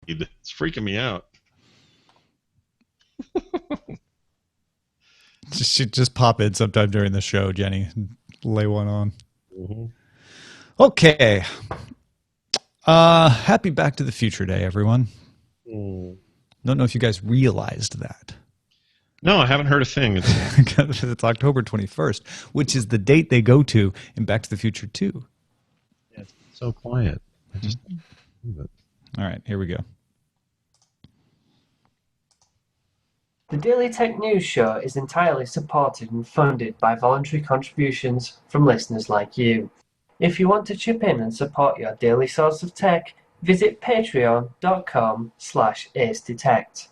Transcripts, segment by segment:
It's freaking me out. Just pop in sometime during the show, Jenny. Lay one on. Mm-hmm. Okay. Happy Back to the Future Day, everyone. Don't know if you guys realized that. No, I haven't heard a thing. It's October 21st, which is the date they go to in Back to the Future 2. Yeah, it's so quiet. All right, here we go. The Daily Tech News Show is entirely supported and funded by voluntary contributions from listeners like you. If you want to chip in and support your daily source of tech, visit patreon.com/acedetect.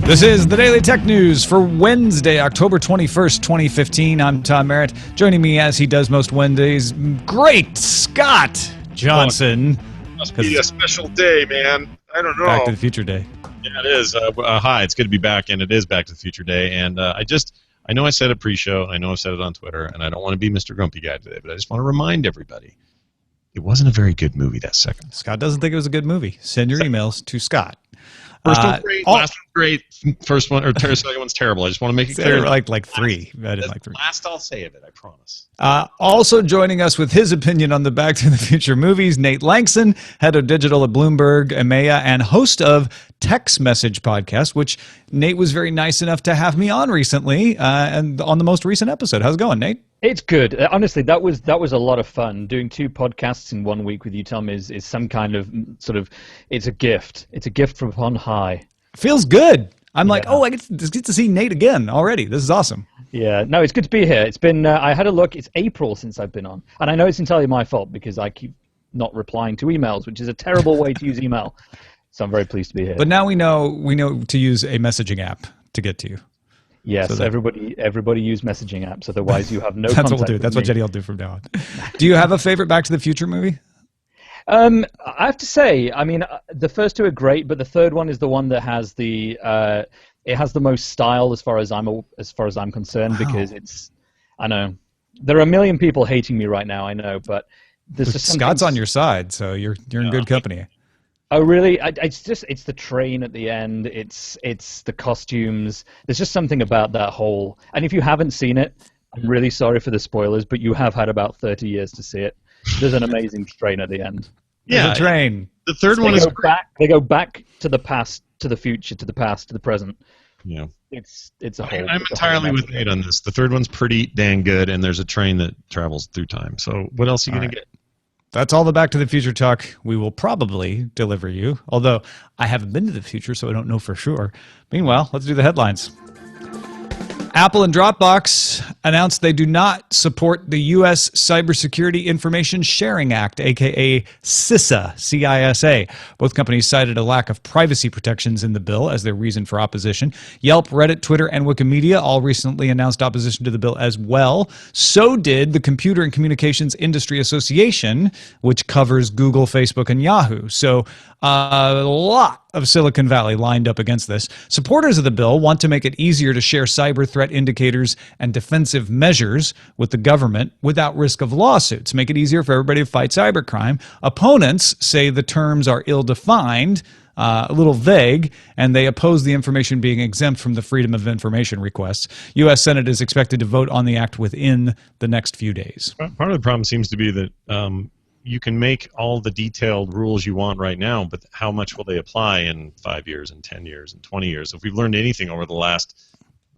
This is the Daily Tech News for Wednesday, October 21st, 2015. I'm Tom Merritt. Joining me as he does most Wednesdays, great Scott Johnson. Must be a special day, man. I don't know. Back to the Future Day. Yeah, it is. Hi, it's good to be back, and it is Back to the Future Day. And I know I said it pre-show, I know I've said it on Twitter, and I don't want to be Mr. Grumpy Guy today, but I just want to remind everybody, it wasn't a very good movie, that second. Scott doesn't think it was a good movie. Send your emails to Scott. First one's great, last one's great, first one, or second one's terrible. I just want to make it clear. Like three. I didn't like three. Last I'll say of it, I promise. Also joining us with his opinion on the Back to the Future movies, Nate Langston, head of digital at Bloomberg, EMEA, and host of Text Message Podcast, which Nate was very nice enough to have me on recently, and on the most recent episode. How's it going, Nate? It's good. Honestly, that was a lot of fun. Doing 2 podcasts in 1 week with you, Tom, is some kind of sort of, it's a gift. It's a gift from on high. Feels good. I'm like, I get to see Nate again already. This is awesome. Yeah, no, it's good to be here. It's been, I had a look, it's April since I've been on. And I know it's entirely my fault because I keep not replying to emails, which is a terrible way to use email. So I'm very pleased to be here. But now we know to use a messaging app to get to you. Yes, so everybody use messaging apps. Otherwise, you have no. That's what we'll do. That's what Jenny will do from now on. Do you have a favorite Back to the Future movie? I have to say, I mean, the first 2 are great, but the third one is the one that has the it has the most style as far as I'm concerned. Wow. Because it's, I know there are a million people hating me right now. I know, but Scott's on your side, so you're in good company. Oh really? It's the train at the end. It's the costumes. There's just something about that whole. And if you haven't seen it, I'm really sorry for the spoilers, but you have had about 30 years to see it. There's an amazing train at the end. Yeah, there's a train. The third one is back. They go back to the past, to the future, to the past, to the present. Yeah, it's a whole. I'm entirely with Nate on this. The third one's pretty dang good, and there's a train that travels through time. So what else are you gonna get? That's all the Back to the Future talk we will probably deliver you, although I haven't been to the future, so I don't know for sure. Meanwhile, let's do the headlines. Apple and Dropbox announced they do not support the U.S. Cybersecurity Information Sharing Act, a.k.a. CISA, C-I-S-A. Both companies cited a lack of privacy protections in the bill as their reason for opposition. Yelp, Reddit, Twitter, and Wikimedia all recently announced opposition to the bill as well. So did the Computer and Communications Industry Association, which covers Google, Facebook, and Yahoo. So a lot of Silicon Valley lined up against this. Supporters of the bill want to make it easier to share cyber threat indicators and defensive measures with the government without risk of lawsuits, make it easier for everybody to fight cybercrime. Opponents say the terms are ill-defined, a little vague, and they oppose the information being exempt from the Freedom of Information requests. U.S. Senate is expected to vote on the act within the next few days. Part of the problem seems to be that you can make all the detailed rules you want right now, but how much will they apply in 5 years and 10 years and 20 years? If we've learned anything over the last,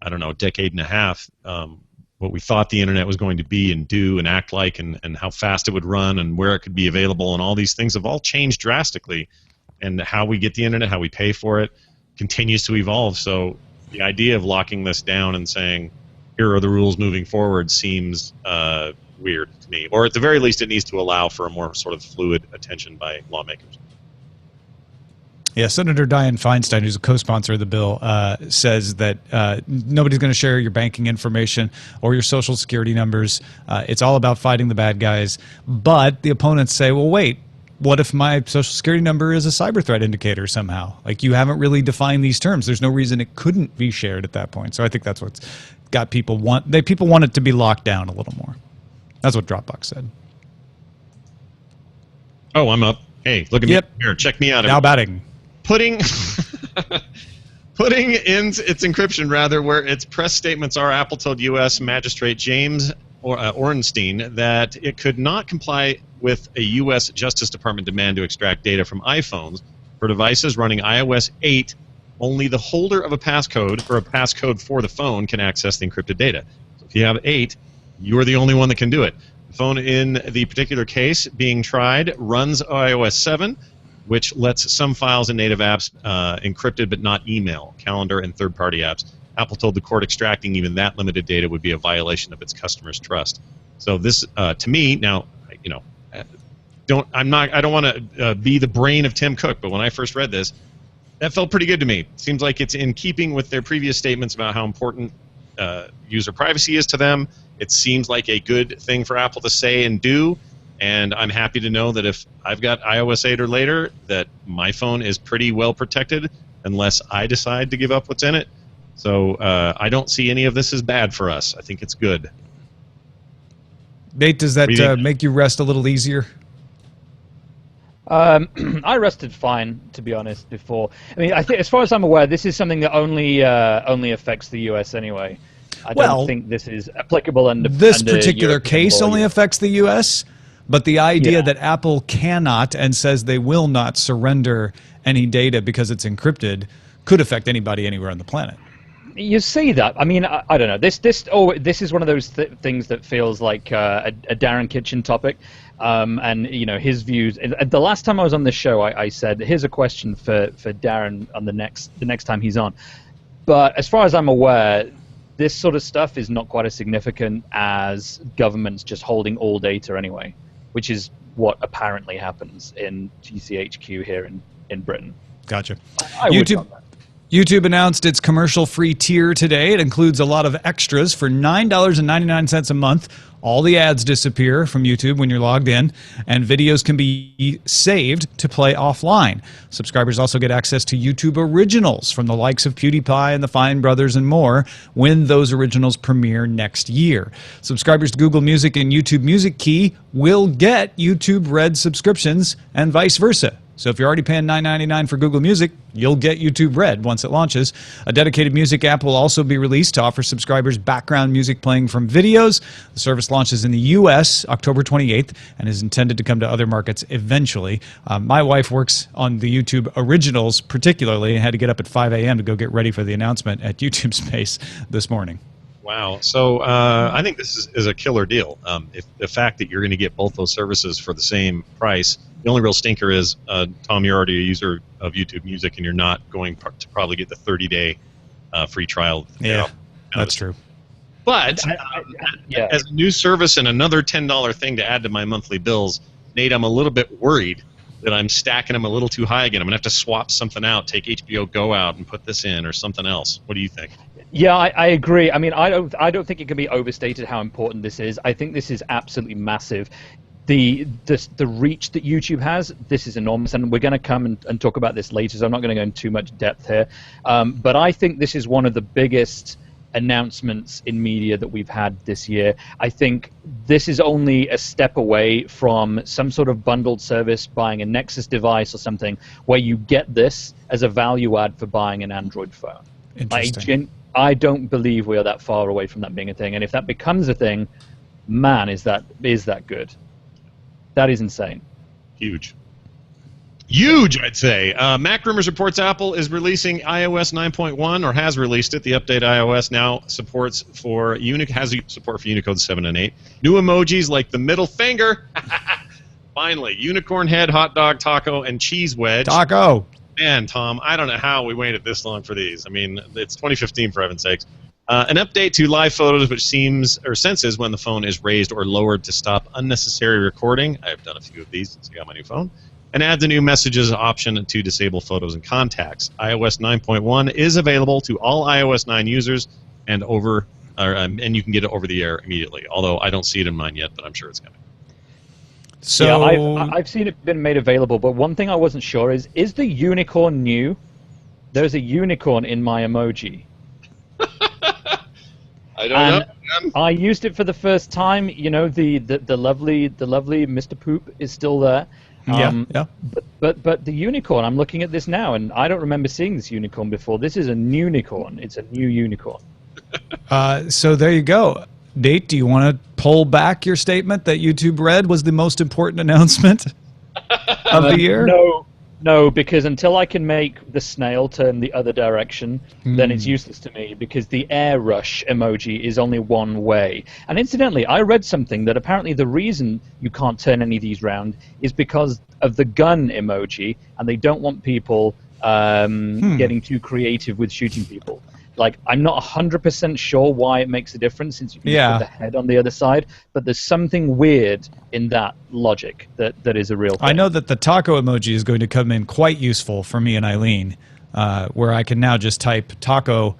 I don't know, decade and a half, what we thought the internet was going to be and do and act like, and how fast it would run and where it could be available, and all these things have all changed drastically. And how we get the internet, how we pay for it, continues to evolve. So the idea of locking this down and saying, here are the rules moving forward seems weird to me. Or at the very least, it needs to allow for a more sort of fluid attention by lawmakers. Yeah, Senator Dianne Feinstein, who's a co-sponsor of the bill, says that nobody's going to share your banking information or your social security numbers. It's all about fighting the bad guys. But the opponents say, well, wait, what if my social security number is a cyber threat indicator somehow? Like, you haven't really defined these terms. There's no reason it couldn't be shared at that point. So I think that's what's got people want it to be locked down a little more. That's what Dropbox said. Oh, I'm up. Hey, look at Yep. me here. Check me out. Now batting. Putting putting in its encryption rather where its press statements are. Apple told U.S. Magistrate James Orenstein that it could not comply with a U.S. Justice Department demand to extract data from iPhones for devices running iOS 8. Only the holder of a passcode or a passcode for the phone can access the encrypted data. So if you have 8, you're the only one that can do it. The phone in the particular case being tried runs iOS 7, which lets some files and native apps encrypted but not email, calendar, and third-party apps. Apple told the court extracting even that limited data would be a violation of its customers' trust. So this, to me, now, you know, I don't want to be the brain of Tim Cook, but when I first read this, that felt pretty good to me. It seems like it's in keeping with their previous statements about how important user privacy is to them. It seems like a good thing for Apple to say and do, and I'm happy to know that if I've got iOS 8 or later, that my phone is pretty well protected unless I decide to give up what's in it. So I don't see any of this as bad for us. I think it's good. Nate, does that make you rest a little easier? I rested fine, to be honest, before. I mean, I think, as far as I'm aware, this is something that only affects the U.S. anyway. I don't think this is applicable under this under particular European case law only yet. affects the U.S., but the idea that Apple cannot and says they will not surrender any data because it's encrypted could affect anybody anywhere on the planet. You see that? I mean, I don't know. This is one of those things that feels like a Darren Kitchen topic, and you know his views. The last time I was on this show, I said, "Here's a question for Darren on the next time he's on." But as far as I'm aware, this sort of stuff is not quite as significant as governments just holding all data anyway, which is what apparently happens in GCHQ here in Britain. Gotcha. I would not know. YouTube announced its commercial-free tier today. It includes a lot of extras for $9.99 a month. All the ads disappear from YouTube when you're logged in, and videos can be saved to play offline. Subscribers also get access to YouTube originals from the likes of PewDiePie and the Fine Brothers and more when those originals premiere next year. Subscribers to Google Music and YouTube Music Key will get YouTube Red subscriptions and vice versa. So if you're already paying $9.99 for Google Music, you'll get YouTube Red once it launches. A dedicated music app will also be released to offer subscribers background music playing from videos. The service launches in the U.S. October 28th and is intended to come to other markets eventually. My wife works on the YouTube originals particularly and had to get up at 5 a.m. to go get ready for the announcement at YouTube Space this morning. Wow. So I think this is a killer deal. If the fact that you're going to get both those services for the same price, the only real stinker is, Tom, you're already a user of YouTube Music, and you're not going to probably get the 30-day free trial. Yeah, that's true. But as a new service and another $10 thing to add to my monthly bills, Nate, I'm a little bit worried that I'm stacking them a little too high again. I'm going to have to swap something out, take HBO Go out and put this in or something else. What do you think? Yeah, I agree. I mean, I don't think it can be overstated how important this is. I think this is absolutely massive. The reach that YouTube has, this is enormous, and we're going to come and talk about this later, so I'm not going to go into too much depth here. But I think this is one of the biggest announcements in media that we've had this year. I think this is only a step away from some sort of bundled service, buying a Nexus device or something, where you get this as a value add for buying an Android phone. Interesting. I don't believe we are that far away from that being a thing, and if that becomes a thing, man, is that good. That is insane. Huge, I'd say. Mac Rumors reports Apple is releasing iOS 9.1, or has released it. The update iOS now supports for has support for Unicode 7 and 8. New emojis like the middle finger. Finally, unicorn head, hot dog, taco, and cheese wedge. Taco. Man, Tom, I don't know how we waited this long for these. I mean, it's 2015 for heaven's sakes. An update to live photos, which senses when the phone is raised or lowered to stop unnecessary recording. I've done a few of these since I got my new phone. And adds a new messages option to disable photos and contacts. iOS 9.1 is available to all iOS 9 users and you can get it over the air immediately. Although I don't see it in mine yet, but I'm sure it's coming. So yeah, I've seen it been made available, but one thing I wasn't sure is the unicorn new? There's a unicorn in my emoji. I don't know. I used it for the first time. You know, the lovely Mr. Poop is still there. Yeah. But the unicorn, I'm looking at this now, and I don't remember seeing this unicorn before. This is a unicorn. It's a new unicorn. So there you go. Nate, do you want to pull back your statement that YouTube Red was the most important announcement of the year? No, because until I can make the snail turn the other direction, then it's useless to me, because the air rush emoji is only one way. And incidentally, I read something that apparently the reason you can't turn any of these round is because of the gun emoji, and they don't want people getting too creative with shooting people. Like, I'm not 100% sure why it makes a difference, since you can just put the head on the other side, but there's something weird in that logic that is a real thing. I know that the taco emoji is going to come in quite useful for me and Eileen, where I can now just type taco ?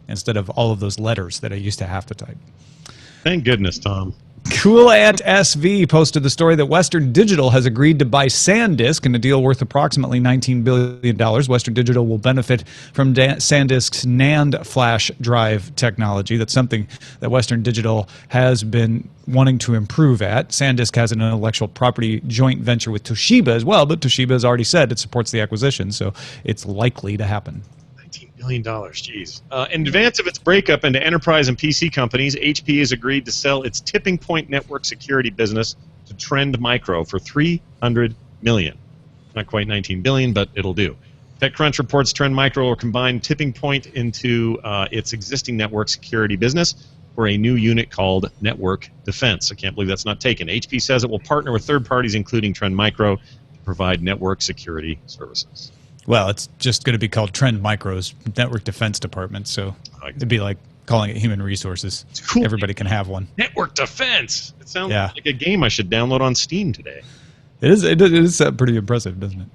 Instead of all of those letters that I used to have to type. Thank goodness, Tom. coolantsv posted the story that Western Digital has agreed to buy SanDisk in a deal worth approximately $19 billion. Western Digital will benefit from SanDisk's NAND flash drive technology. That's something that Western Digital has been wanting to improve at. SanDisk has an intellectual property joint venture with Toshiba as well, but Toshiba has already said it supports the acquisition, so it's likely to happen. $19 billion, jeez. In advance of its breakup into enterprise and PC companies, HP has agreed to sell its Tipping Point network security business to Trend Micro for $300 million. Not quite $19 billion, but it'll do. TechCrunch reports Trend Micro will combine Tipping Point into its existing network security business for a new unit called Network Defense. I can't believe that's not taken. HP says it will partner with third parties, including Trend Micro, to provide network security services. Well, it's just going to be called Trend Micro's Network Defense Department, so it'd be like calling it Human Resources. It's cool. Everybody can have one. Network Defense. It sounds like a game I should download on Steam today. It is pretty impressive, doesn't it?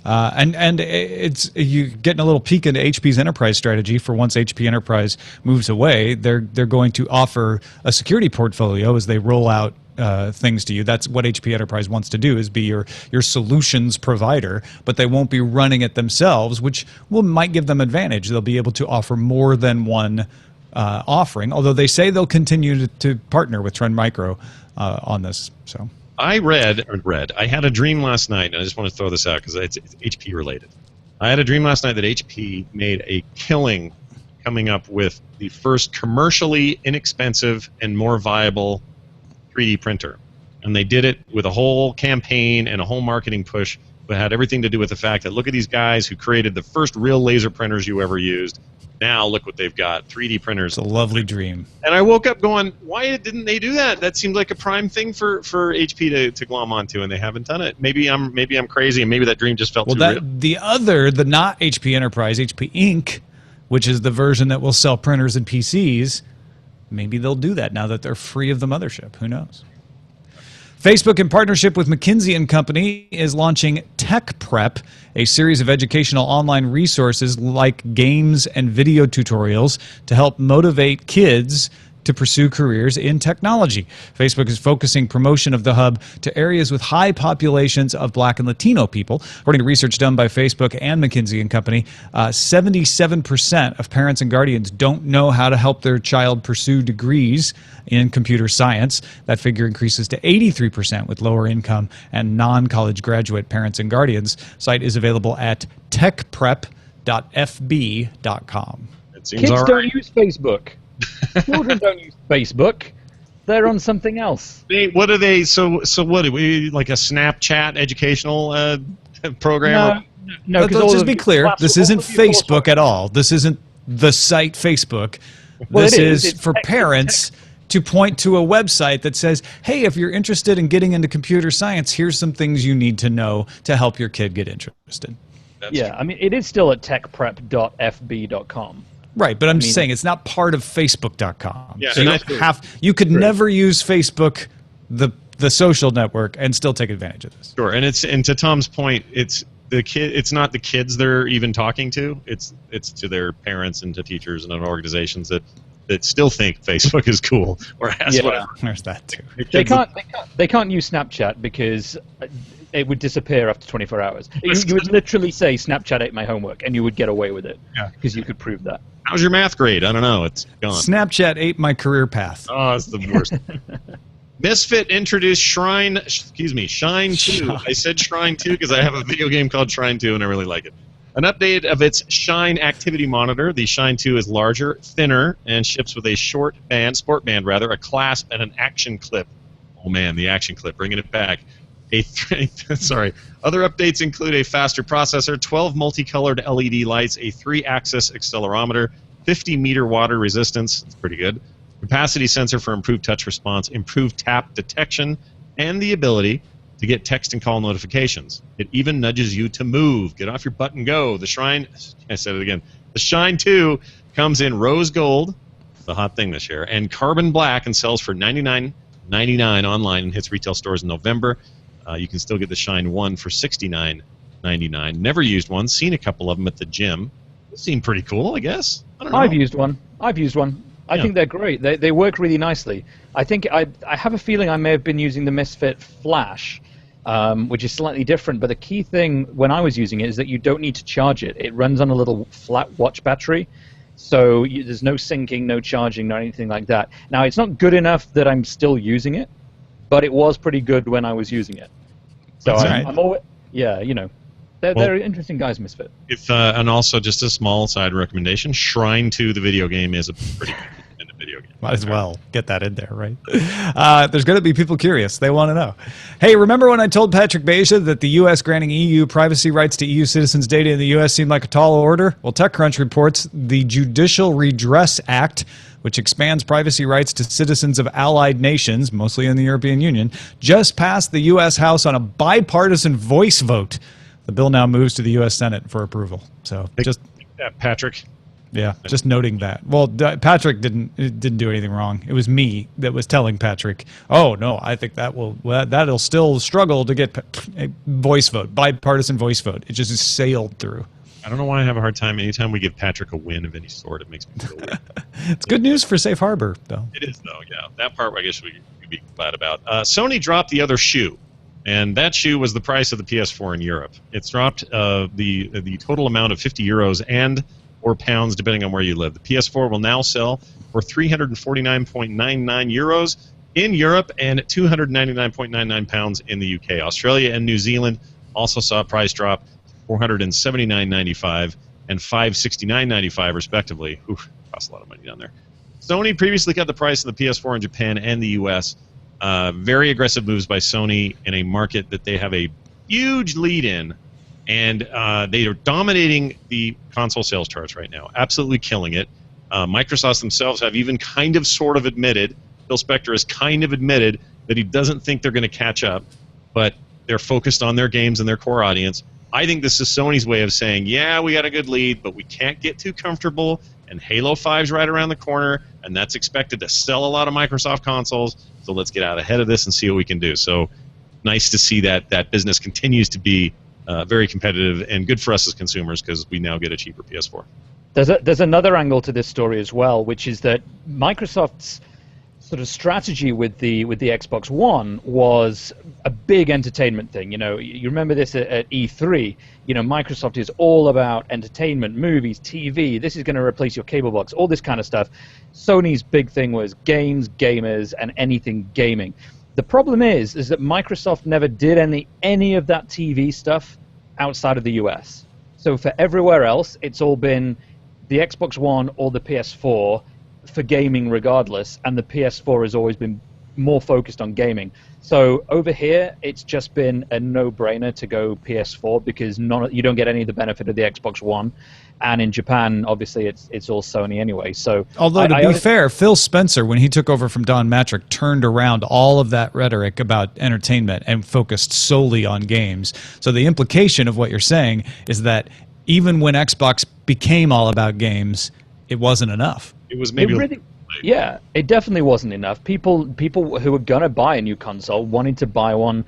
And it's you getting a little peek into HP's enterprise strategy for once HP Enterprise moves away. They're going to offer a security portfolio as they roll out things to you. That's what HP Enterprise wants to do, is be your solutions provider, but they won't be running it themselves, which might give them advantage. They'll be able to offer more than one offering, although they say they'll continue to partner with Trend Micro on this. So I had a dream last night, and I just want to throw this out because it's HP related. I had a dream last night that HP made a killing coming up with the first commercially inexpensive and more viable 3D printer. And they did it with a whole campaign and a whole marketing push that had everything to do with the fact that look at these guys who created the first real laser printers you ever used. Now look what they've got, 3D printers. It's a lovely dream. And I woke up going, why didn't they do that? That seemed like a prime thing for HP to glom onto, and they haven't done it. Maybe I'm crazy, and maybe that dream just felt too real. The not HP Enterprise, HP Inc., which is the version that will sell printers and PCs, maybe they'll do that now that they're free of the mothership. Who knows? Facebook, in partnership with McKinsey & Company, is launching Tech Prep, a series of educational online resources like games and video tutorials to help motivate kids to pursue careers in technology. Facebook is focusing promotion of the hub to areas with high populations of Black and Latino people. According to research done by Facebook and McKinsey & Company, 77% of parents and guardians don't know how to help their child pursue degrees in computer science. That figure increases to 83% with lower income and non-college graduate parents and guardians. Site is available at techprep.fb.com. Kids don't use Facebook. Children don't use Facebook. They're on something else. What are they? So what are we, like a Snapchat educational program? No. Let's just be clear. This isn't Facebook at all. This isn't the site Facebook. This is for parents to point to a website that says, hey, if you're interested in getting into computer science, here's some things you need to know to help your kid get interested. I mean, it is still at techprep.fb.com. Right, but I'm just saying it's not part of Facebook.com. Yeah, so you could never use Facebook, the social network, and still take advantage of this. Sure, and to Tom's point, it's not the kids they're even talking to. It's to their parents and to teachers and other organizations that still think Facebook is cool or has whatever. There's that too. They can't use Snapchat because it would disappear after 24 hours. You would literally say Snapchat ate my homework, and you would get away with it because you could prove that. How's your math grade? I don't know. It's gone. Snapchat ate my career path. Oh, it's the worst. Misfit introduced Shine 2. I said Shrine 2 because I have a video game called Shrine 2 and I really like it. An update of its Shine activity monitor. The Shine 2 is larger, thinner, and ships with a sport band, a clasp, and an action clip. Oh man, the action clip, bringing it back. Other updates include a faster processor, 12 multicolored LED lights, a 3-axis accelerometer, 50-meter water resistance. That's pretty good. Capacity sensor for improved touch response, improved tap detection, and the ability to get text and call notifications. It even nudges you to move. Get off your butt and go. The Shine, I said it again, the Shine 2 comes in rose gold, the hot thing this year, and carbon black and sells for $99.99 online and hits retail stores in November. You can still get the Shine 1 for $69.99. Never used one. Seen a couple of them at the gym. They seem pretty cool, I guess. I don't know. I've used one. I think they're great. They work really nicely. I think I have a feeling I may have been using the Misfit Flash, which is slightly different. But the key thing when I was using it is that you don't need to charge it. It runs on a little flat watch battery, so there's no syncing, no charging, no anything like that. Now, it's not good enough that I'm still using it, but it was pretty good when I was using it. So I'm always, they're interesting guys, Misfit. And also just a small side recommendation: Shrine 2, the video game, is a pretty good video game. Might as well get that in there, right? There's going to be people curious. They want to know. Hey, remember when I told Patrick Beja that the U.S. granting EU privacy rights to EU citizens' data in the U.S. seemed like a tall order? Well, TechCrunch reports the Judicial Redress Act, which expands privacy rights to citizens of allied nations, mostly in the European Union, just passed the U.S. House on a bipartisan voice vote. The bill now moves to the U.S. Senate for approval. So just Patrick. Yeah, just noting that. Well, Patrick didn't do anything wrong. It was me that was telling Patrick, "Oh no, I think that'll still struggle to get a voice vote, bipartisan voice vote." It just sailed through. I don't know why I have a hard time. Anytime we give Patrick a win of any sort, it makes me feel weird. It's good news for Safe Harbor, though. It is, though. Yeah, that part I guess we could be glad about. Sony dropped the other shoe. And that shoe was the price of the PS4 in Europe. It's dropped the total amount of 50 euros and or pounds, depending on where you live. The PS4 will now sell for 349.99 euros in Europe and 299.99 pounds in the UK. Australia and New Zealand also saw a price drop, 479.95 and 569.95 respectively. Oof, costs a lot of money down there. Sony previously cut the price of the PS4 in Japan and the US. Very aggressive moves by Sony in a market that they have a huge lead in, and they are dominating the console sales charts right now, absolutely killing it. Microsoft themselves have even kind of sort of admitted, Phil Spector has kind of admitted that he doesn't think they're going to catch up, but they're focused on their games and their core audience. I think this is Sony's way of saying, yeah, we got a good lead, but we can't get too comfortable, and Halo 5's right around the corner, and that's expected to sell a lot of Microsoft consoles, so let's get out ahead of this and see what we can do. So nice to see that business continues to be very competitive and good for us as consumers because we now get a cheaper PS4. There's another angle to this story as well, which is that Microsoft's sort of strategy with the Xbox One was a big entertainment thing. You know, you remember this at E3. You know, Microsoft is all about entertainment, movies, TV. This is going to replace your cable box, all this kind of stuff. Sony's big thing was games, gamers, and anything gaming. The problem is that Microsoft never did any of that TV stuff outside of the US. So for everywhere else, it's all been the Xbox One or the PS4 for gaming regardless, and the PS4 has always been more focused on gaming. So over here, it's just been a no-brainer to go PS4 because you don't get any of the benefit of the Xbox One, and in Japan, obviously, it's all Sony anyway. So, although to be fair, Phil Spencer, when he took over from Don Matrick, turned around all of that rhetoric about entertainment and focused solely on games. So the implication of what you're saying is that even when Xbox became all about games, it wasn't enough. It was maybe yeah, it definitely wasn't enough. People who were gonna buy a new console wanted to buy one,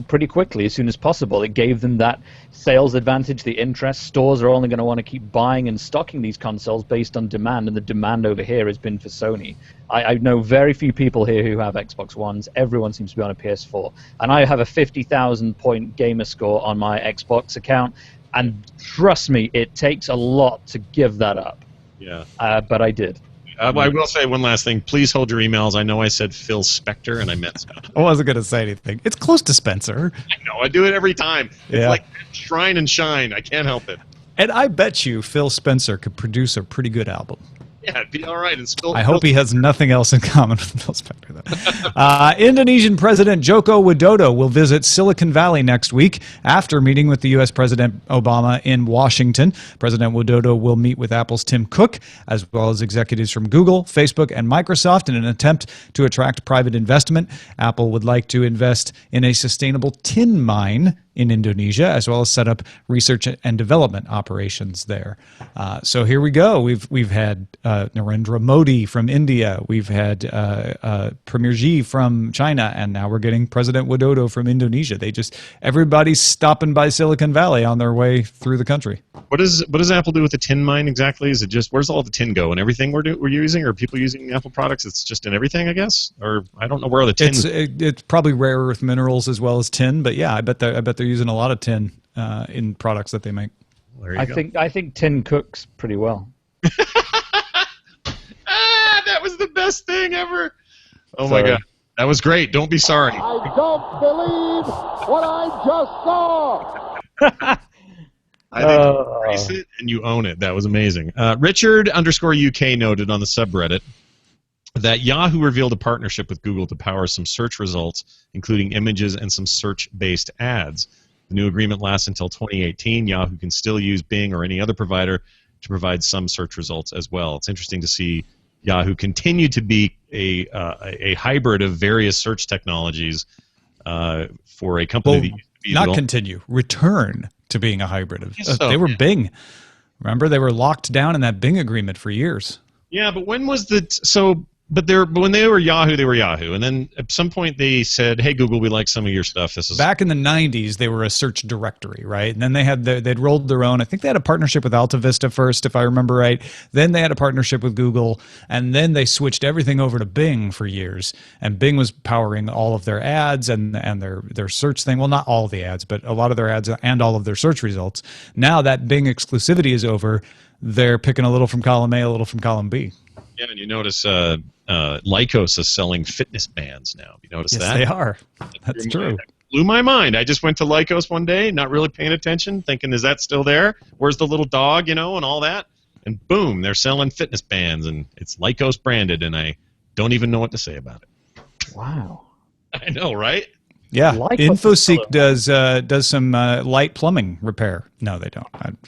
pretty quickly, as soon as possible. It gave them that sales advantage, the interest. Stores are only going to want to keep buying and stocking these consoles based on demand, and the demand over here has been for Sony. I know very few people here who have Xbox Ones. Everyone seems to be on a PS4, and I have a 50,000 point gamer score on my Xbox account. And trust me, it takes a lot to give that up. Yeah. But I did. I will say one last thing. Please hold your emails. I know I said Phil Spector, and I meant Spencer. I wasn't going to say anything. It's close to Spencer. I know. I do it every time. It's Yeah. like Shrine and Shine. I can't help it. And I bet you Phil Spencer could produce a pretty good album. Yeah, it'd be all right. I hope he has nothing else in common with Phil Spector, though. Indonesian President Joko Widodo will visit Silicon Valley next week after meeting with the U.S. President Obama in Washington. President Widodo will meet with Apple's Tim Cook, as well as executives from Google, Facebook, and Microsoft in an attempt to attract private investment. Apple would like to invest in a sustainable tin mine in Indonesia, as well as set up research and development operations there. So here we go. We've had Narendra Modi from India. We've had Premier Xi from China, and now we're getting President Widodo from Indonesia. Everybody's stopping by Silicon Valley on their way through the country. What does Apple do with the tin mine exactly? Is it just where's all the tin go and everything we're using? Or people using Apple products? It's just in everything, I guess. Or I don't know where the tin. It's probably rare earth minerals as well as tin, but yeah, I bet they're using a lot of tin in products that they make. Well, there you go. I think tin cooks pretty well. That was the best thing ever. Oh my God, that was great. Don't be sorry. I don't believe what I just saw. I think you embrace it and you own it. That was amazing. Richard_UK noted on the subreddit that Yahoo revealed a partnership with Google to power some search results, including images and some search-based ads. The new agreement lasts until 2018. Yahoo can still use Bing or any other provider to provide some search results as well. It's interesting to see Yahoo continue to be a hybrid of various search technologies for a company that used to be not continue, return to being a hybrid of. So, they were Bing. Remember, they were locked down in that Bing agreement for years. Yeah, but when was But when they were Yahoo, and then at some point they said, "Hey Google, we like some of your stuff." This is back in the '90s. They were a search directory, right? And then they'd rolled their own. I think they had a partnership with Alta Vista first, if I remember right. Then they had a partnership with Google, and then they switched everything over to Bing for years. And Bing was powering all of their ads and their search thing. Well, not all of the ads, but a lot of their ads and all of their search results. Now that Bing exclusivity is over, they're picking a little from column A, a little from column B. Yeah, and you notice Lycos is selling fitness bands now. You notice that? Yes, they are. That's true. That blew my mind. I just went to Lycos one day, not really paying attention, thinking, is that still there? Where's the little dog, and all that? And boom, they're selling fitness bands, and it's Lycos branded, and I don't even know what to say about it. Wow. I know, right? Yeah, Lycos InfoSeek does some light plumbing repair. No, they don't.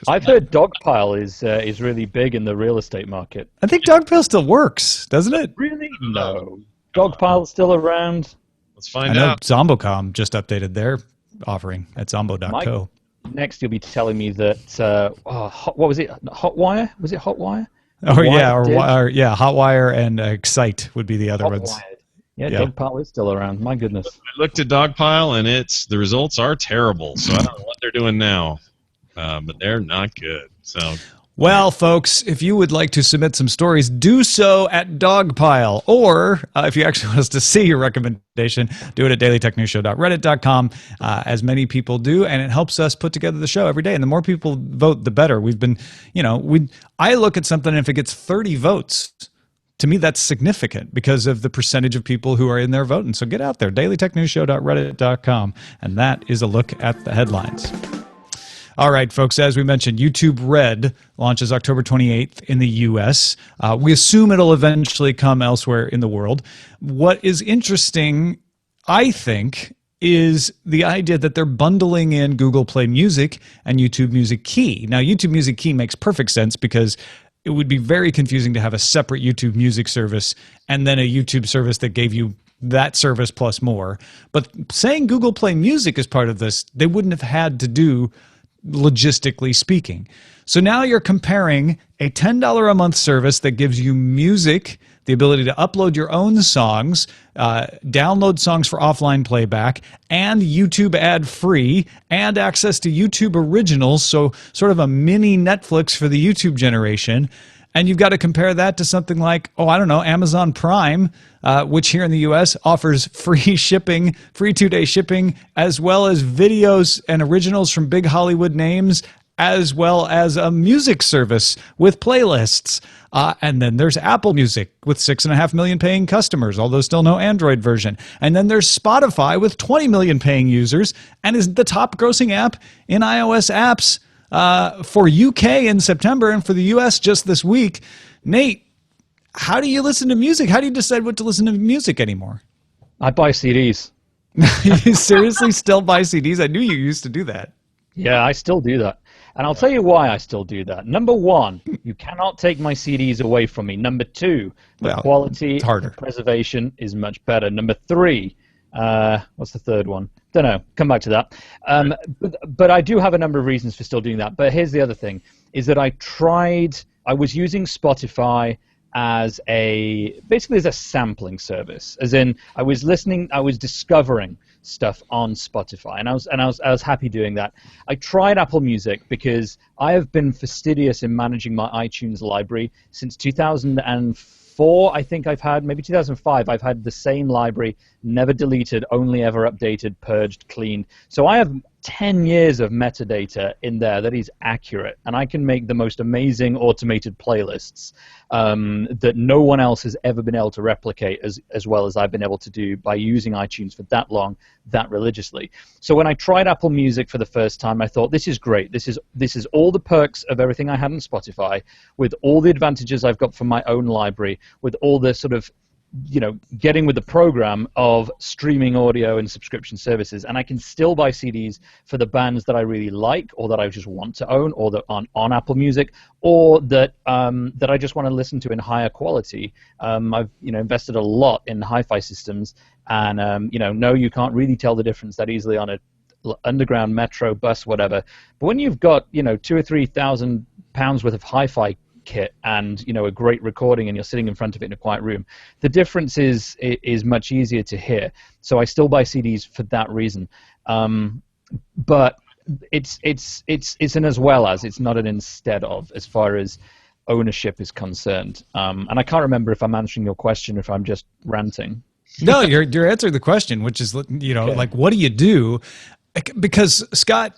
I've heard Dogpile is really big in the real estate market. I think Dogpile still works, doesn't it? Really? No. Dogpile's still around. Let's I find know out. Zombocom just updated their offering at zombo.co. Next, you'll be telling me that what was it? Hotwire? Was it Hotwire? Oh yeah, Wired did? Hotwire and Excite would be the other ones. Hotwired. Yeah, Yeah. Dogpile is still around. My goodness. I looked at Dogpile, and the results are terrible, so I don't know what they're doing now. But they're not good. So. Well, folks, if you would like to submit some stories, do so at Dogpile. Or if you actually want us to see your recommendation, do it at dailytechnewsshow.reddit.com, as many people do, and it helps us put together the show every day. And the more people vote, the better. We've been, I look at something, and if it gets 30 votes, to me, that's significant because of the percentage of people who are in there voting. So get out there, dailytechnewsshow.reddit.com, and that is a look at the headlines. All right, folks, as we mentioned, YouTube Red launches October 28th in the U.S. We assume it'll eventually come elsewhere in the world. What is interesting, I think, is the idea that they're bundling in Google Play Music and YouTube Music Key. Now, YouTube Music Key makes perfect sense because it would be very confusing to have a separate YouTube Music service and then a YouTube service that gave you that service plus more. But saying Google Play Music is part of this, they wouldn't have had to do logistically speaking. So now you're comparing a $10 a month service that gives you music, the ability to upload your own songs, download songs for offline playback, and YouTube ad-free, and access to YouTube originals, so sort of a mini Netflix for the YouTube generation. And you've got to compare that to something like, Amazon Prime, which here in the U.S. offers free shipping, free 2-day shipping, as well as videos and originals from big Hollywood names as well as a music service with playlists. And then there's Apple Music with 6.5 million paying customers, although still no Android version. And then there's Spotify with 20 million paying users and is the top grossing app in iOS apps for UK in September and for the US just this week. Nate, how do you listen to music? How do you decide what to listen to music anymore? I buy CDs. You seriously still buy CDs? I knew you used to do that. Yeah, I still do that. And I'll tell you why I still do that. Number one, you cannot take my CDs away from me. Number two, the quality, the preservation is much better. Number three, what's the third one? Don't know. Come back to that. But I do have a number of reasons for still doing that. But here's the other thing, is that I was using Spotify basically as a sampling service, as in I was discovering stuff on Spotify, and I was happy doing that. I tried Apple Music because I have been fastidious in managing my iTunes library since 2004. I think maybe 2005. I've had the same library, never deleted, only ever updated, purged, cleaned. So I have 10 years of metadata in there that is accurate, and I can make the most amazing automated playlists that no one else has ever been able to replicate as well as I've been able to do by using iTunes for that long, that religiously. So when I tried Apple Music for the first time, I thought, this is great. This is all the perks of everything I had on Spotify, with all the advantages I've got from my own library, with all the sort of getting with the program of streaming audio and subscription services, and I can still buy CDs for the bands that I really like, or that I just want to own, or that on Apple Music, or that I just want to listen to in higher quality. I've invested a lot in hi-fi systems, and no, you can't really tell the difference that easily on a underground metro bus, whatever. But when you've got £2,000 or £3,000 worth of hi-fi kit and a great recording, and you're sitting in front of it in a quiet room, the difference is much easier to hear. So I still buy CDs for that reason, but it's an as well as, it's not an instead of, as far as ownership is concerned. And I can't remember if I'm answering your question, if I'm just ranting. No, you're answering the question, which is okay. Like, what do you do? Because Scott,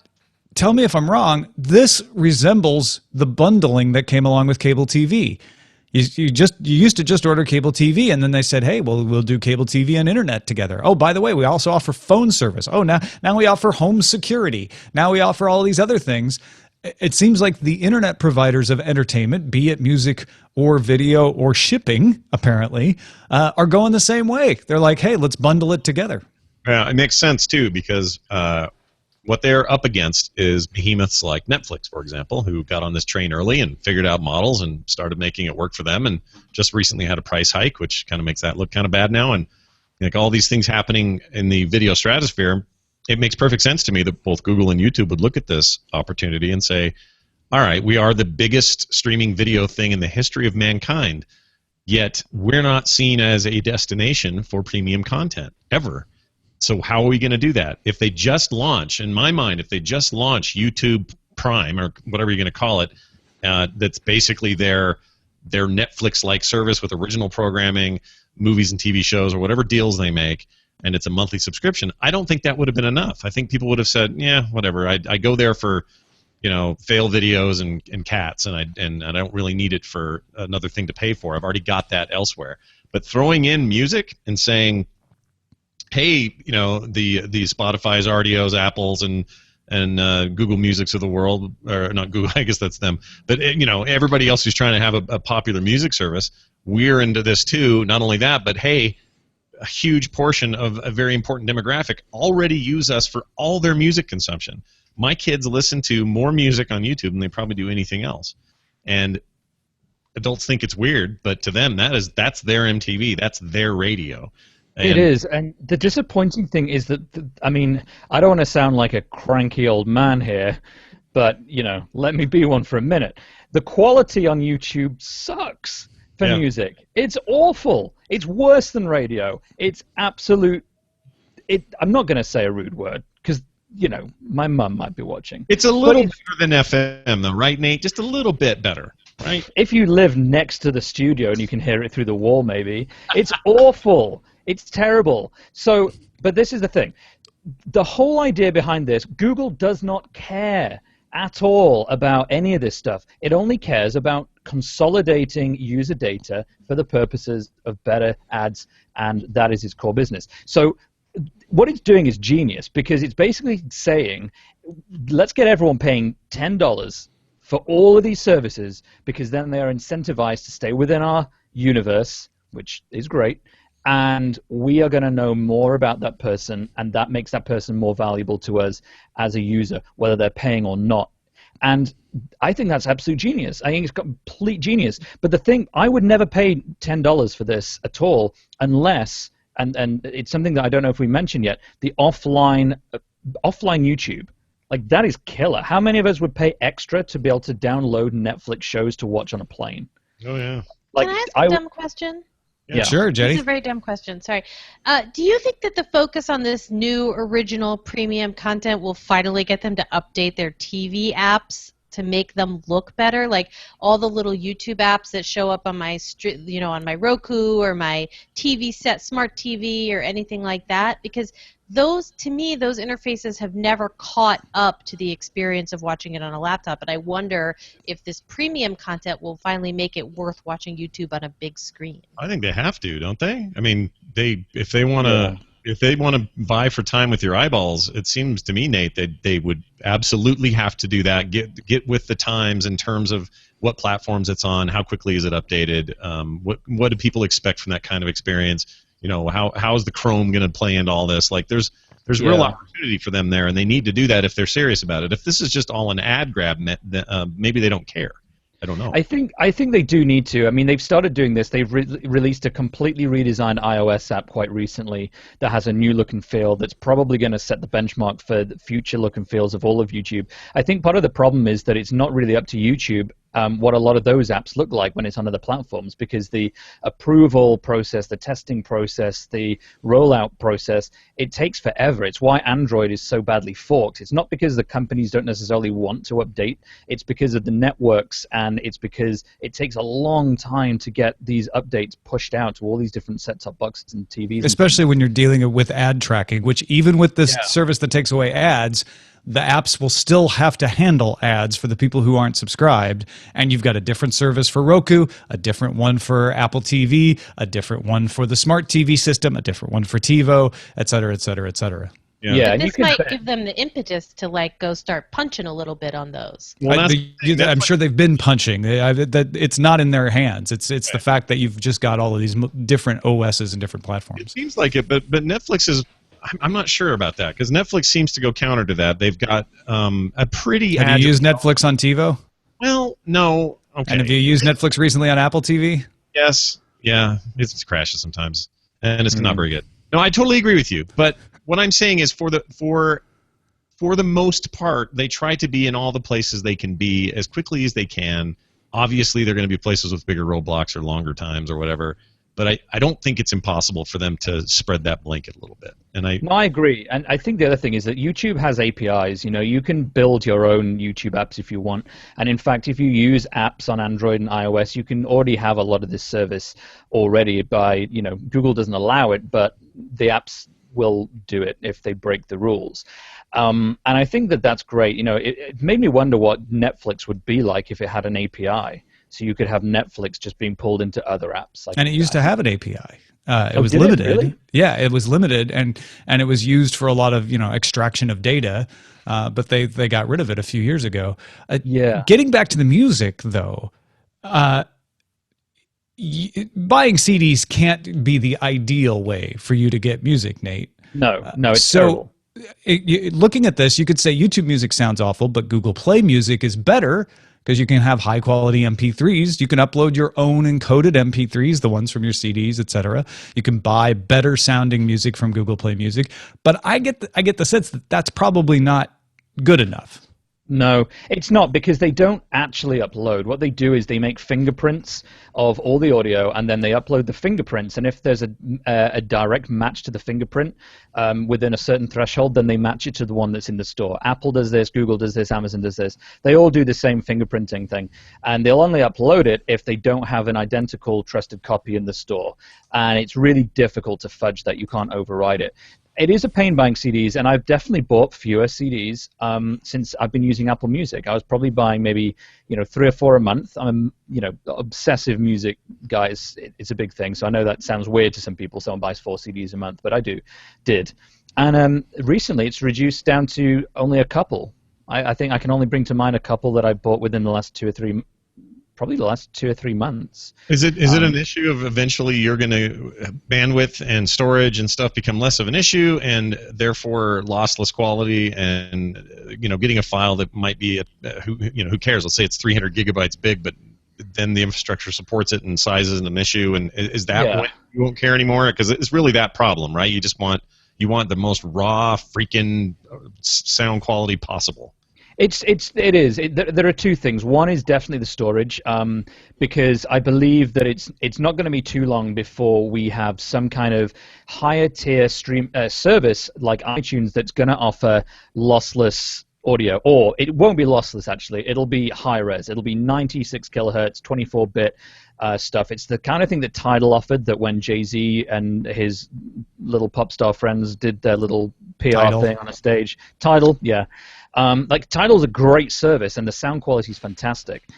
tell me if I'm wrong, this resembles the bundling that came along with cable TV. You used to just order cable TV, and then they said, hey, well, we'll do cable TV and internet together. Oh, by the way, we also offer phone service. Oh, now we offer home security. Now we offer all these other things. It seems like the internet providers of entertainment, be it music or video or shipping, apparently, are going the same way. They're like, hey, let's bundle it together. Yeah, it makes sense, too, because what they're up against is behemoths like Netflix, for example, who got on this train early and figured out models and started making it work for them, and just recently had a price hike, which kind of makes that look kind of bad now. And like all these things happening in the video stratosphere, it makes perfect sense to me that both Google and YouTube would look at this opportunity and say, all right, we are the biggest streaming video thing in the history of mankind, yet we're not seen as a destination for premium content, ever. So how are we going to do that? If they just launch, in my mind, if they just launch YouTube Prime, or whatever you're going to call it, that's basically their Netflix-like service with original programming, movies and TV shows, or whatever deals they make, and it's a monthly subscription, I don't think that would have been enough. I think people would have said, yeah, whatever. I go there for, fail videos and cats, and I don't really need it for another thing to pay for. I've already got that elsewhere. But throwing in music and saying, hey, the Spotify's, RDOs, Apples, and Google Musics of the world, or not Google, I guess that's them, but everybody else who's trying to have a popular music service, we're into this too. Not only that, but hey, a huge portion of a very important demographic already use us for all their music consumption. My kids listen to more music on YouTube than they probably do anything else, and adults think it's weird, but to them that's their MTV, that's their radio. It is, and the disappointing thing is that, I don't want to sound like a cranky old man here, but, let me be one for a minute. The quality on YouTube sucks for music. It's awful. It's worse than radio. It's absolute... I'm not going to say a rude word, because, my mum might be watching. It's a little better than FM, though, right, Nate? Just a little bit better, right? If you live next to the studio and you can hear it through the wall, maybe, it's awful. It's terrible. So, but this is the thing. The whole idea behind this, Google does not care at all about any of this stuff. It only cares about consolidating user data for the purposes of better ads, and that is its core business. So what it's doing is genius, because it's basically saying, let's get everyone paying $10 for all of these services, because then they are incentivized to stay within our universe, which is great, and we are going to know more about that person, and that makes that person more valuable to us as a user, whether they're paying or not. And I think that's absolute genius. I think it's complete genius. But the thing, I would never pay $10 for this at all unless, and it's something that I don't know if we mentioned yet, the offline YouTube. Like, that is killer. How many of us would pay extra to be able to download Netflix shows to watch on a plane? Oh, yeah. Can I ask a dumb question? Yeah. Sure, Jenny. This is a very dumb question. Sorry. Do you think that the focus on this new original premium content will finally get them to update their TV apps to make them look better? Like all the little YouTube apps that show up on my on my Roku or my TV set, smart TV or anything like that? Because those, to me, those interfaces have never caught up to the experience of watching it on a laptop, and I wonder if this premium content will finally make it worth watching YouTube on a big screen. I think they have to, don't they? I mean, if they want to buy for time with your eyeballs, it seems to me, Nate, that they would absolutely have to do that. Get with the times in terms of what platforms it's on, how quickly is it updated, what do people expect from that kind of experience? You know, how is the Chrome going to play into all this? Like, there's real opportunity for them there, and they need to do that if they're serious about it. If this is just all an ad grab, maybe they don't care. I don't know. I think they do need to. I mean, they've started doing this. They've released a completely redesigned iOS app quite recently that has a new look and feel that's probably going to set the benchmark for the future look and feels of all of YouTube. I think part of the problem is that it's not really up to YouTube what a lot of those apps look like when it's on other platforms, because the approval process, the testing process, the rollout process, it takes forever. It's why Android is so badly forked. It's not because the companies don't necessarily want to update. It's because of the networks, and it's because it takes a long time to get these updates pushed out to all these different set-top boxes and TVs. Especially when you're dealing with ad tracking, which even with this service that takes away ads, the apps will still have to handle ads for the people who aren't subscribed. And you've got a different service for Roku, a different one for Apple TV, a different one for the smart TV system, a different one for TiVo, et cetera, et cetera, et cetera. Yeah, but this might give them the impetus to like go start punching a little bit on those. Well, I'm sure they've been punching. It's not in their hands. It's the fact that you've just got all of these different OSs and different platforms. It seems like it, but Netflix is. I'm not sure about that, because Netflix seems to go counter to that. They've got a pretty. Have you used Netflix on TiVo? Well, no. Okay. And have you used Netflix recently on Apple TV? Yes. Yeah. It crashes sometimes, and it's not very good. No, I totally agree with you. But what I'm saying is, for the most part, they try to be in all the places they can be as quickly as they can. Obviously, they're going to be places with bigger roadblocks or longer times or whatever. But I don't think it's impossible for them to spread that blanket a little bit. No, I agree. And I think the other thing is that YouTube has APIs. You know, you can build your own YouTube apps if you want. And in fact, if you use apps on Android and iOS, you can already have a lot of this service already by, Google doesn't allow it, but the apps will do it if they break the rules. And I think that that's great. It made me wonder what Netflix would be like if it had an API. So you could have Netflix just being pulled into other apps. And it used to have an API. It was limited. Really? Yeah, it was limited, and it was used for a lot of extraction of data. But they got rid of it a few years ago. Getting back to the music though, buying CDs can't be the ideal way for you to get music, Nate. No, it's terrible. Looking at this, you could say YouTube Music sounds awful, but Google Play Music is better, because you can have high-quality MP3s. You can upload your own encoded MP3s, the ones from your CDs, etc. You can buy better-sounding music from Google Play Music. But I get the sense that that's probably not good enough. No, it's not, because they don't actually upload. What they do is they make fingerprints of all the audio, and then they upload the fingerprints. And if there's a direct match to the fingerprint within a certain threshold, then they match it to the one that's in the store. Apple does this, Google does this, Amazon does this. They all do the same fingerprinting thing. And they'll only upload it if they don't have an identical trusted copy in the store. And it's really difficult to fudge that. You can't override it. It is a pain buying CDs, and I've definitely bought fewer CDs since I've been using Apple Music. I was probably buying maybe 3 or 4 a month. I'm obsessive music guy. It's a big thing, so I know that sounds weird to some people. Someone buys 4 CDs a month, but I did. And recently, it's reduced down to only a couple. I think I can only bring to mind a couple that I bought within the last 2 or 3 probably the last 2 or 3 months. Is it an issue of eventually you're going to bandwidth and storage and stuff become less of an issue, and therefore lossless quality, and getting a file that might be who cares? Let's say it's 300 gigabytes big, but then the infrastructure supports it and size isn't an issue, and is that when you won't care anymore? Because it's really that problem, right? You just want the most raw freaking sound quality possible. It is. There are 2 things. One is definitely the storage, because I believe that it's not going to be too long before we have some kind of higher tier stream service like iTunes that's going to offer lossless audio, or it won't be lossless actually. It'll be high res. It'll be 96 kilohertz, 24-bit stuff. It's the kind of thing that Tidal offered. That when Jay-Z and his little pop star friends did their little PR thing on a stage, Tidal, yeah. Like Tidal's a great service and the sound quality is fantastic.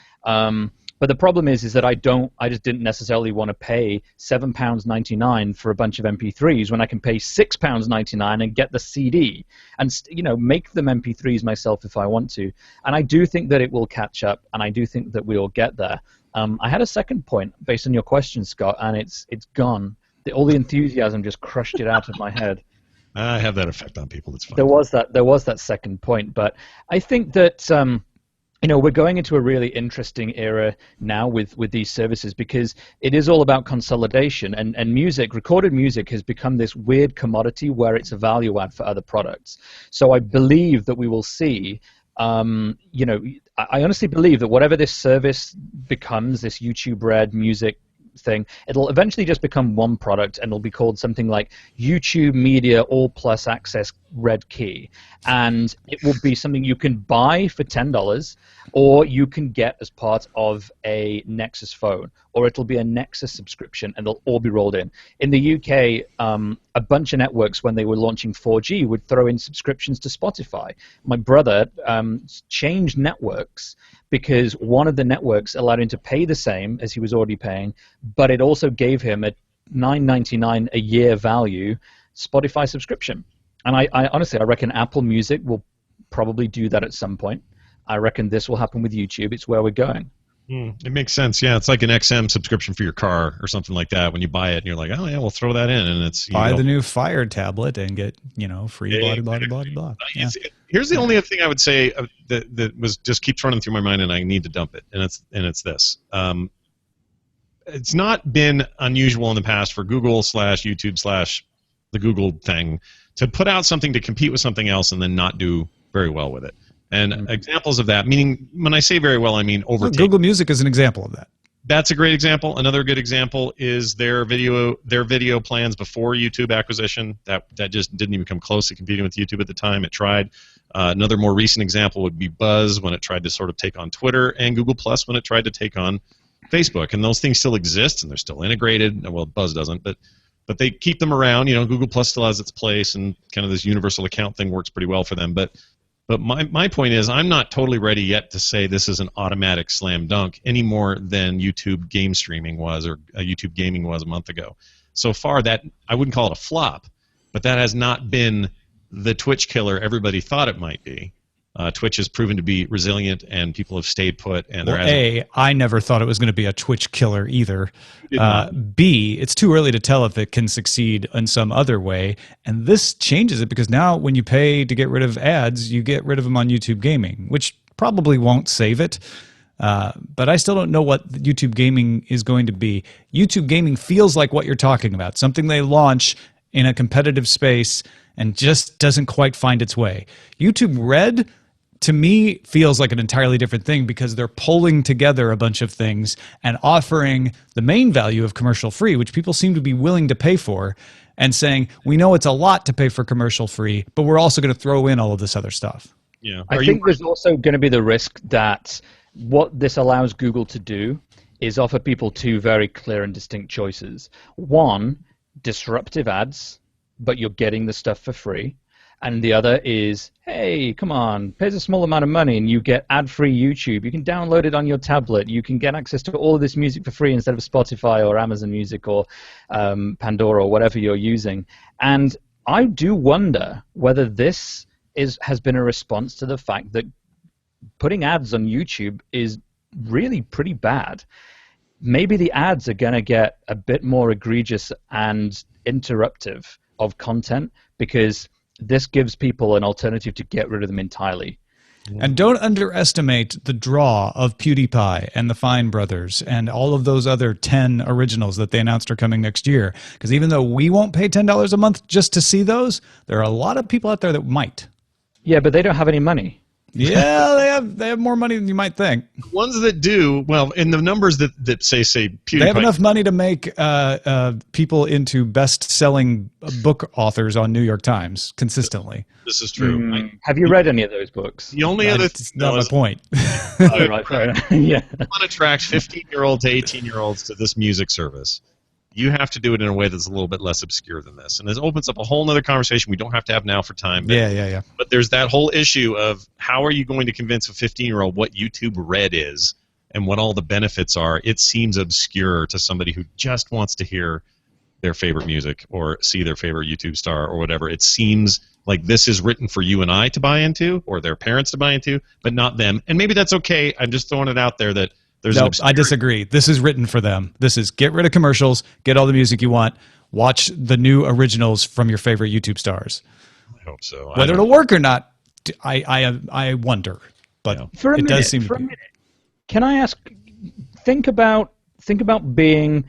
But the problem is that I just didn't necessarily want to pay £7.99 for a bunch of MP3s when I can pay £6.99 and get the CD and make them MP3s myself if I want to. And I do think that it will catch up, and I do think that we'll get there. I had a second point based on your question, Scott, and it's gone. All the enthusiasm just crushed it out of my head. I have that effect on people. It's fine. There was that second point, but I think that we're going into a really interesting era now with these services, because it is all about consolidation, and recorded music has become this weird commodity where it's a value add for other products. So I believe that we will see. I honestly believe that whatever this service becomes, this YouTube Red music thing, it'll eventually just become one product, and it'll be called something like YouTube Media All Plus Access Red Key, and it will be something you can buy for $10, or you can get as part of a Nexus phone, or it'll be a Nexus subscription, and they'll all be rolled in. In the UK, a bunch of networks, when they were launching 4G, would throw in subscriptions to Spotify. My brother changed networks because one of the networks allowed him to pay the same as he was already paying, but it also gave him a $9.99 a year value Spotify subscription. And I honestly, I reckon Apple Music will probably do that at some point. I reckon this will happen with YouTube. It's where we're going. It makes sense. Yeah, it's like an XM subscription for your car or something like that. When you buy it, and you're like, oh yeah, we'll throw that in, and it's buy the new Fire tablet and get free blah. Yeah. Here's the only other thing I would say that was just keeps running through my mind, and I need to dump it, and it's this. It's not been unusual in the past for Google/YouTube/ the Google thing to put out something to compete with something else and then not do very well with it. And examples of that, meaning when I say very well, I mean overtake. Google Music is an example of that. That's a great example. Another good example is their video plans before YouTube acquisition. That just didn't even come close to competing with YouTube at the time. It tried. Another more recent example would be Buzz when it tried to sort of take on Twitter, and Google Plus when it tried to take on Facebook. And those things still exist, and they're still integrated. Well, Buzz doesn't, but they keep them around. Google Plus still has its place, and kind of this universal account thing works pretty well for them. But my point is, I'm not totally ready yet to say this is an automatic slam dunk any more than YouTube game streaming was, or YouTube gaming was a month ago. So far, that I wouldn't call it a flop, but that has not been the Twitch killer everybody thought it might be. Twitch has proven to be resilient, and people have stayed put. And I never thought it was going to be a Twitch killer either. B, it's too early to tell if it can succeed in some other way, and this changes it, because now when you pay to get rid of ads, you get rid of them on YouTube Gaming, which probably won't save it. But I still don't know what YouTube Gaming is going to be. YouTube Gaming feels like what you're talking about, something they launch in a competitive space and just doesn't quite find its way. YouTube Red, to me, feels like an entirely different thing, because they're pulling together a bunch of things and offering the main value of commercial free, which people seem to be willing to pay for, and saying, we know it's a lot to pay for commercial free, but we're also going to throw in all of this other stuff. Yeah. I think there's also going to be the risk that what this allows Google to do is offer people 2 very clear and distinct choices. One, disruptive ads, but you're getting the stuff for free. And the other is, hey, come on, pays a small amount of money and you get ad-free YouTube. You can download it on your tablet. You can get access to all of this music for free instead of Spotify or Amazon Music or Pandora or whatever you're using. And I do wonder whether this has been a response to the fact that putting ads on YouTube is really pretty bad. Maybe the ads are going to get a bit more egregious and interruptive of content because this gives people an alternative to get rid of them entirely. And don't underestimate the draw of PewDiePie and the Fine Brothers and all of those other 10 originals that they announced are coming next year. Because even though we won't pay $10 a month just to see those, there are a lot of people out there that might. Yeah, but they don't have any money. Yeah, they have more money than you might think. Ones that do, well, in the numbers that say PewDiePie. They have enough money to make people into best-selling book authors on New York Times consistently. This is true. Have you read any of those books? The only other That's not my point. Oh, right, fair enough. Yeah. you want to attract 15-year-olds to 18-year-olds to this music service, you have to do it in a way that's a little bit less obscure than this. And this opens up a whole other conversation we don't have to have now for time. Yeah. But there's that whole issue of how are you going to convince a 15-year-old what YouTube Red is and what all the benefits are. It seems obscure to somebody who just wants to hear their favorite music or see their favorite YouTube star or whatever. It seems like this is written for you and I to buy into or their parents to buy into, but not them. And maybe that's okay. I'm just throwing it out there that no, I disagree. This is written for them. This is get rid of commercials, get all the music you want, watch the new originals from your favorite YouTube stars. I hope so. Whether it'll work or not, I wonder. But it does seem to be. Can I ask? Think about being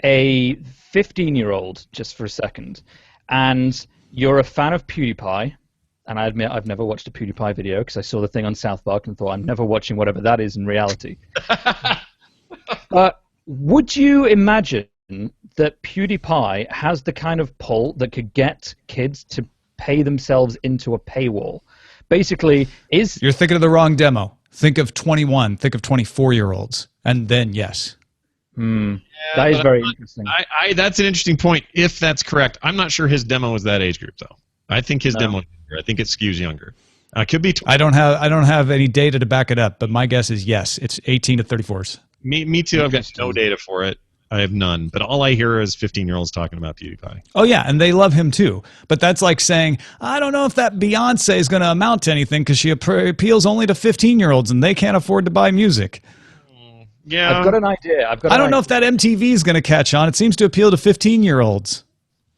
a 15-year-old just for a second, and you're a fan of PewDiePie. And I admit I've never watched a PewDiePie video because I saw the thing on South Park and thought I'm never watching whatever that is in reality. Would you imagine that PewDiePie has the kind of pull that could get kids to pay themselves into a paywall? Basically, you're thinking of the wrong demo. Think of 21. Think of 24-year-olds, and then yes. Yeah, that is very interesting. That's an interesting point. If that's correct, I'm not sure his demo is that age group though. I think his demo. I think it skews younger. Could be. I don't have any data to back it up, but my guess is yes. It's 18 to 34s. Me too. I've got no data for it. I have none. But all I hear is 15-year-olds talking about PewDiePie. Oh yeah, and they love him too. But that's like saying, I don't know if that Beyonce is going to amount to anything because she appeals only to 15-year-olds and they can't afford to buy music. Yeah, I've got an idea. I don't know if that MTV is going to catch on. It seems to appeal to 15-year-olds.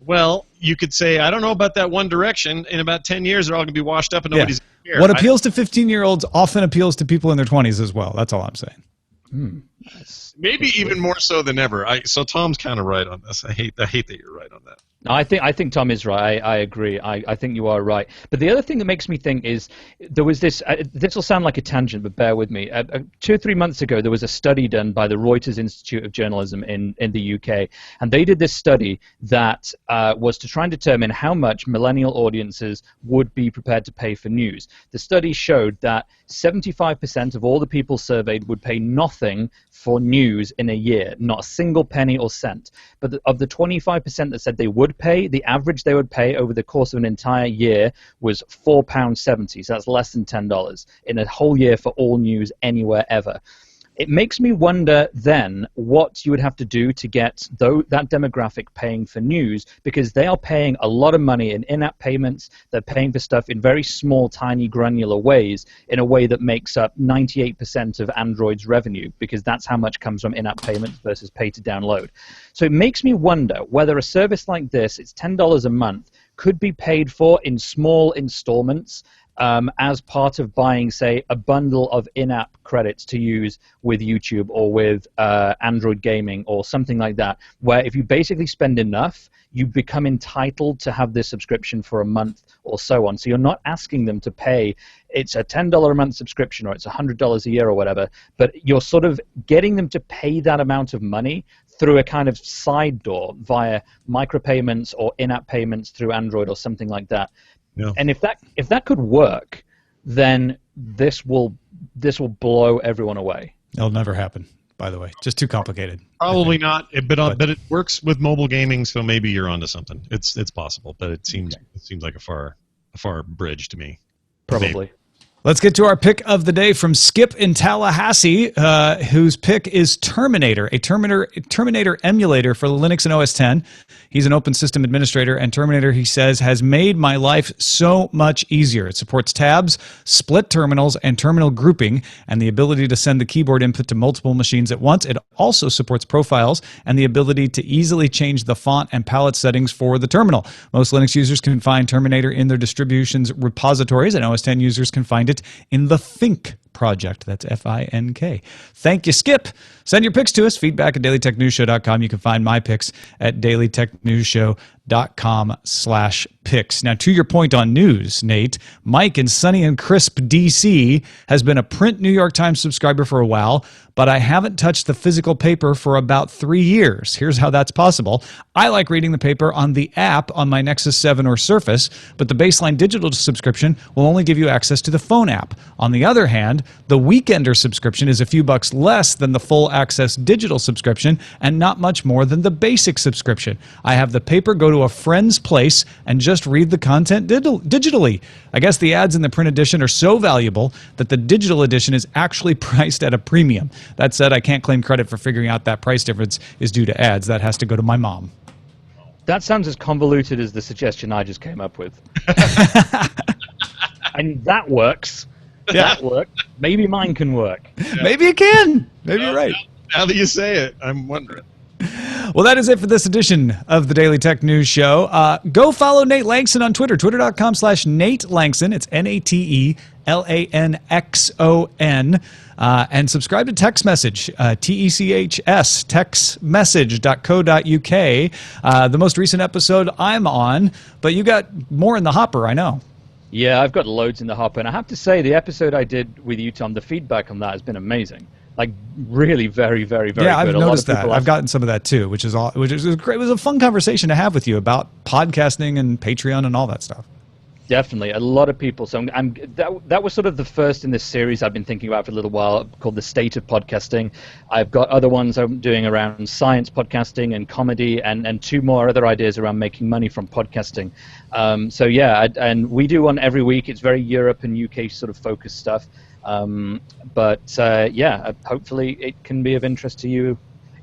Well, you could say, I don't know about that One Direction. In about 10 years, they're all going to be washed up and nobody's going to care. What appeals to 15-year-olds often appeals to people in their 20s as well. That's all I'm saying. Maybe even more so than ever. So Tom's kind of right on this. I hate that you're right on that. No, I think Tom is right. I agree. I think you are right. But the other thing that makes me think is there was this. This will sound like a tangent, but bear with me. 2 or 3 months ago, there was a study done by the Reuters Institute of Journalism in the UK, and they did this study that was to try and determine how much millennial audiences would be prepared to pay for news. The study showed that 75% of all the people surveyed would pay nothing for news in a year, not a single penny or cent. But of the 25% that said they would pay, the average they would pay over the course of an entire year was £4.70. So that's less than $10 in a whole year for all news anywhere ever. It makes me wonder then what you would have to do to get that demographic paying for news, because they are paying a lot of money in in-app payments. They're paying for stuff in very small, tiny, granular ways, in a way that makes up 98% of Android's revenue, because that's how much comes from in-app payments versus pay to download. So it makes me wonder whether a service like this, it's $10 a month, could be paid for in small installments, as part of buying, say, a bundle of in-app credits to use with YouTube or with Android gaming or something like that, where if you basically spend enough, you become entitled to have this subscription for a month or so on. So you're not asking them to pay, it's a $10 a month subscription or it's $100 a year or whatever, but you're sort of getting them to pay that amount of money through a kind of side door via micropayments or in-app payments through Android or something like that. Yeah. And if that could work, then this will blow everyone away. It'll never happen. by the way. Just too complicated. Probably not, but it works with mobile gaming, so maybe you're onto something. It's possible, but it seems like a far bridge to me. Probably. Maybe. Let's get to our pick of the day from Skip in Tallahassee, whose pick is Terminator, a Terminator emulator for Linux and OS X. He's an open system administrator, and Terminator, he says, has made my life so much easier. It supports tabs, split terminals, and terminal grouping, and the ability to send the keyboard input to multiple machines at once. It also supports profiles and the ability to easily change the font and palette settings for the terminal. Most Linux users can find Terminator in their distribution's repositories, and OS X users can find it in the Think project. That's Fink. Thank you, Skip. Send your picks to us. Feedback at dailytechnewsshow.com. You can find my picks at dailytechnewsshow.com/picks. Now, to your point on news, Nate, Mike in Sunny and Crisp, DC, has been a print New York Times subscriber for a while, but I haven't touched the physical paper for about 3 years. Here's how that's possible. I like reading the paper on the app on my Nexus 7 or Surface, but the baseline digital subscription will only give you access to the phone app. On the other hand, the Weekender subscription is a few bucks less than the full access digital subscription and not much more than the basic subscription. I have the paper go to a friend's place and just read the content digitally. I guess the ads in the print edition are so valuable that the digital edition is actually priced at a premium. That said, I can't claim credit for figuring out that price difference is due to ads. That has to go to my mom. That sounds as convoluted as the suggestion I just came up with. And that works. Yeah. That worked. Maybe mine can work. Yeah. Maybe it can. Maybe you're right. Now that you say it, I'm wondering. Well, that is it for this edition of the Daily Tech News Show. Go follow Nate Langston on Twitter, twitter.com/Nate Langston. It's NateLanxon. And subscribe to Text Message, TECHS, textmessage.co.uk. The most recent episode I'm on, but you got more in the hopper, I know. Yeah, I've got loads in the hopper, and I have to say, the episode I did with you, Tom, the feedback on that has been amazing. Like, really, very, very, very good. I've noticed that. I've gotten some of that too, which is great. It was a fun conversation to have with you about podcasting and Patreon and all that stuff. Definitely, a lot of people. So that was sort of the first in this series I've been thinking about for a little while, called The State of Podcasting. I've got other ones I'm doing around science podcasting and comedy, and 2 more other ideas around making money from podcasting. So yeah, and we do one every week. It's very Europe and UK sort of focused stuff. Hopefully it can be of interest to you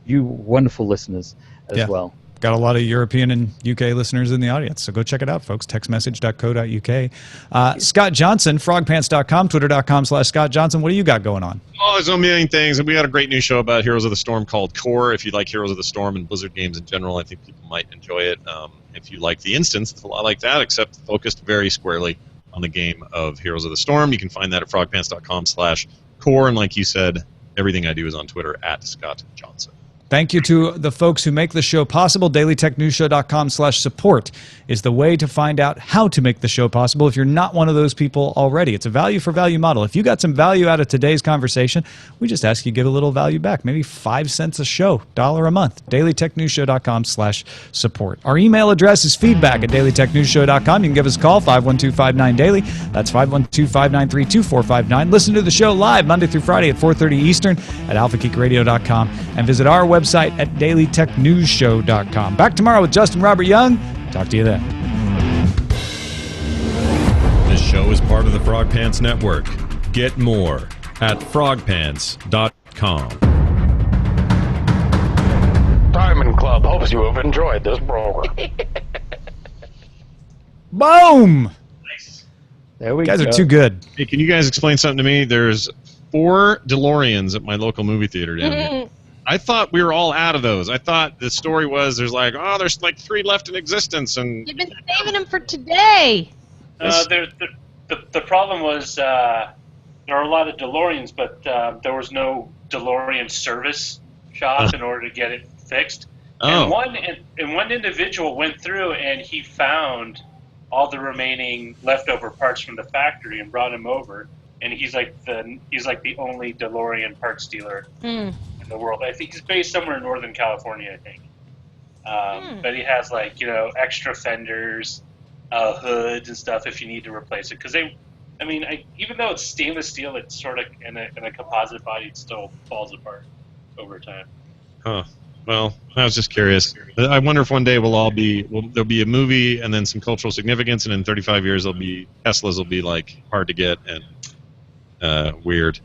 wonderful listeners as well. Got a lot of European and UK listeners in the audience, so go check it out, folks. Textmessage.co.uk. Scott Johnson, frogpants.com, twitter.com/Scott Johnson. What do you got going on? Oh, there's a million things, and we got a great new show about Heroes of the Storm called Core. If you like Heroes of the Storm and Blizzard games in general, I think people might enjoy it. If you like the instance, it's a lot like that, except focused very squarely on the game of Heroes of the Storm. You can find that at frogpants.com/core, and like you said, everything I do is on Twitter at Scott Johnson. Thank you to the folks who make the show possible. dailytechnewsshow.com/support is the way to find out how to make the show possible if you're not one of those people already. It's a value for value model. If you got some value out of today's conversation, we just ask you give a little value back, maybe 5 cents a show, $1 a month. dailytechnewsshow.com/support. Our email address is feedback@dailytechnewsshow.com. You can give us a call, 512-59-DAILY. That's 512-593-2459. Listen to the show live Monday through Friday at 4:30 Eastern at alphageekradio.com, and visit our website at dailytechnewsshow.com. Back tomorrow with Justin Robert Young. Talk to you then. This show is part of the Frog Pants Network. Get more at frogpants.com. Diamond Club hopes you have enjoyed this program. Boom! Nice. There we go. You guys go. are too good. Hey, can you guys explain something to me? There's 4 DeLoreans at my local movie theater down here. I thought we were all out of those. I thought the story was there's like 3 left in existence, and You've been saving them for today. The problem was there are a lot of DeLoreans, but there was no DeLorean service shop in order to get it fixed. Oh. And one individual went through and he found all the remaining leftover parts from the factory and brought them over. And he's like the only DeLorean parts dealer in the world. I think he's based somewhere in Northern California, I think. But he has extra fenders, hoods and stuff if you need to replace it. Because even though it's stainless steel, it's sort of in a composite body, it still falls apart. over time. Huh. Well, I was just curious. I wonder if one day there'll be a movie and then some cultural significance, and in 35 years Teslas will be like hard to get and weird.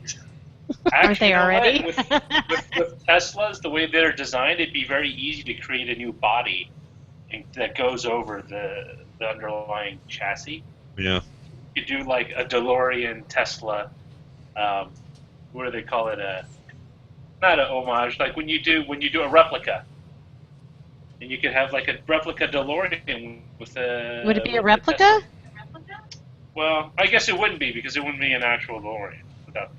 Aren't they you know what? already? With Teslas, the way they're designed, it'd be very easy to create a new body that goes over the underlying chassis. Yeah. You do like a DeLorean Tesla. What do they call it? Not a homage. Like when you do a replica, and you could have like a replica DeLorean with a. Would it be a replica? Well, I guess it wouldn't be because it wouldn't be an actual DeLorean without.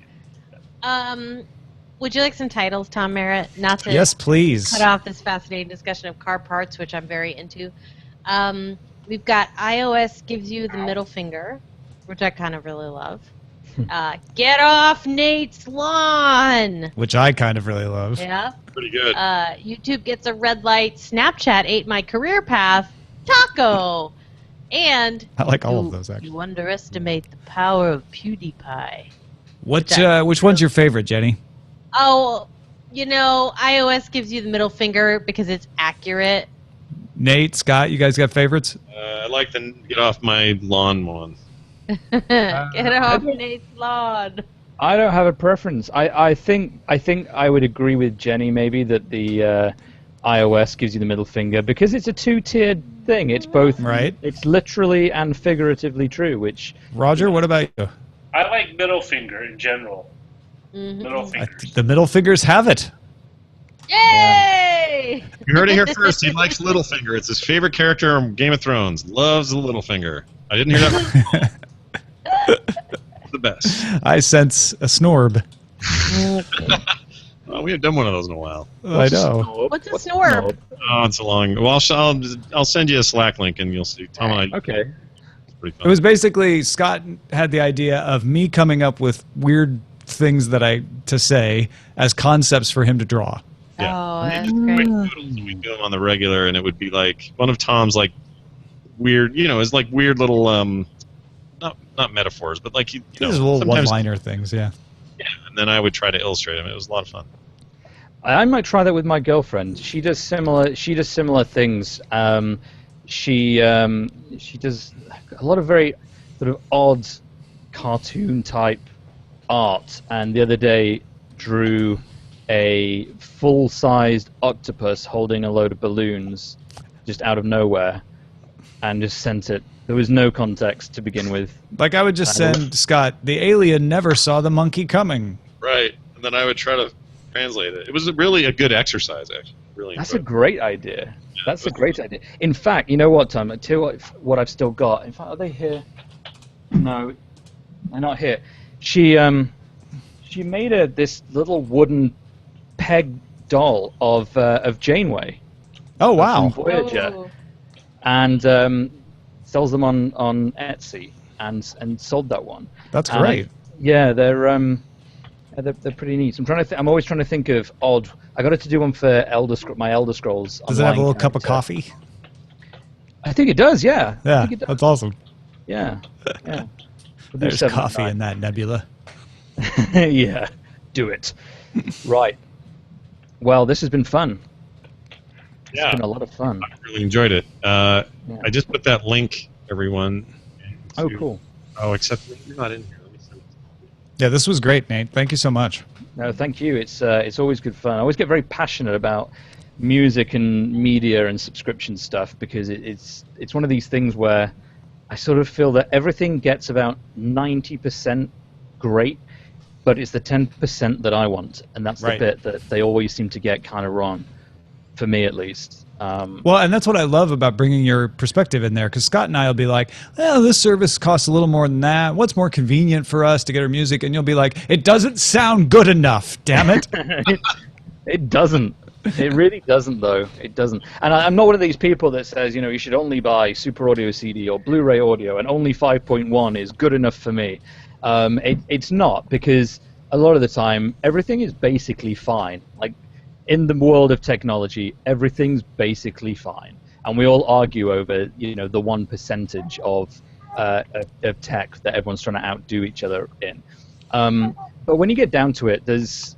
Would you like some titles, Tom Merritt? Not to Yes, please. cut off this fascinating discussion of car parts, which I'm very into. We've got iOS gives you the middle finger, which I kind of really love. Get off Nate's lawn! Which I kind of really love. Yeah. Pretty good. YouTube gets a red light. Snapchat ate my career path. Taco! And I like all of those, actually. You underestimate the power of PewDiePie. Which one's your favorite, Jenny? Oh, iOS gives you the middle finger because it's accurate. Nate, Scott, you guys got favorites? I like the get off my lawn one. Get off Nate's lawn. I don't have a preference. I think I would agree with Jenny maybe that the iOS gives you the middle finger because it's a two-tiered thing. It's both right. It's literally and figuratively true. Which Roger, what about you? I like middle finger in general. Mm-hmm. Middle fingers. The middle fingers have it. Yay! You heard it here first. He likes Littlefinger. It's his favorite character in Game of Thrones. Loves the Littlefinger. I didn't hear that. The best. I sense a snorb. Well, we haven't done one of those in a while. I know. What's a snorb? Oh, it's a long. Well, I'll send you a Slack link and you'll see. Tom and I. okay. It's pretty fun. It was basically Scott had the idea of me coming up with weird things to say as concepts for him to draw. Yeah. Oh, And that's just great. quick doodles, and we'd do them on the regular, and it would be like one of Tom's like weird, it's like weird little not metaphors, but like These little sometimes- one-liner things, yeah. Yeah, and then I would try to illustrate them. It was a lot of fun. I might try that with my girlfriend. She does similar things. She does a lot of very sort of odd cartoon type art, and the other day drew a full-sized octopus holding a load of balloons just out of nowhere and just sent it. There was no context to begin with. Like I would just send Scott, the alien never saw the monkey coming. Right, and then I would try to translate it. It was really a good exercise, actually. Really. That's a enjoyed it. great idea. That's a great idea. In fact, you know what, Tom? I tell you what I've still got. In fact, are they here? No, they're not here. She made this little wooden peg doll of Janeway. Oh, wow. From Voyager, Oh. and sells them on Etsy and sold that one. That's great. Yeah, they're pretty neat. I'm always trying to think of odd. I got it to do one for my Elder Scrolls. Does it have a Online little cup of character. coffee? I think it does. Yeah. I Yeah, think it does. that's awesome. Yeah. Yeah. We'll do There's 7 coffee and in that nebula. 9. Yeah. Do it. Right. Well, this has been fun. It's Yeah, been a lot of fun. I really enjoyed it. I just put that link, everyone. Oh, to- cool. Oh, except you're not in here. Let me send it. Yeah, this was great, Nate. Thank you so much. No, thank you. It's always good fun. I always get very passionate about music and media and subscription stuff because it's one of these things where I sort of feel that everything gets about 90% great, but it's the 10% that I want, and that's Right. the bit that they always seem to get kind of wrong, for me at least. Well, and that's what I love about bringing your perspective in there, because Scott and I will be like, well, this service costs a little more than that. What's more convenient for us to get our music? And you'll be like, it doesn't sound good enough, damn it. It doesn't. It really doesn't, though. It doesn't. And I'm not one of these people that says, you should only buy Super Audio CD or Blu-ray audio, and only 5.1 is good enough for me. It's not, because a lot of the time, everything is basically fine. Like, in the world of technology, everything's basically fine. And we all argue over, the 1% of tech that everyone's trying to outdo each other in. But when you get down to it, there's,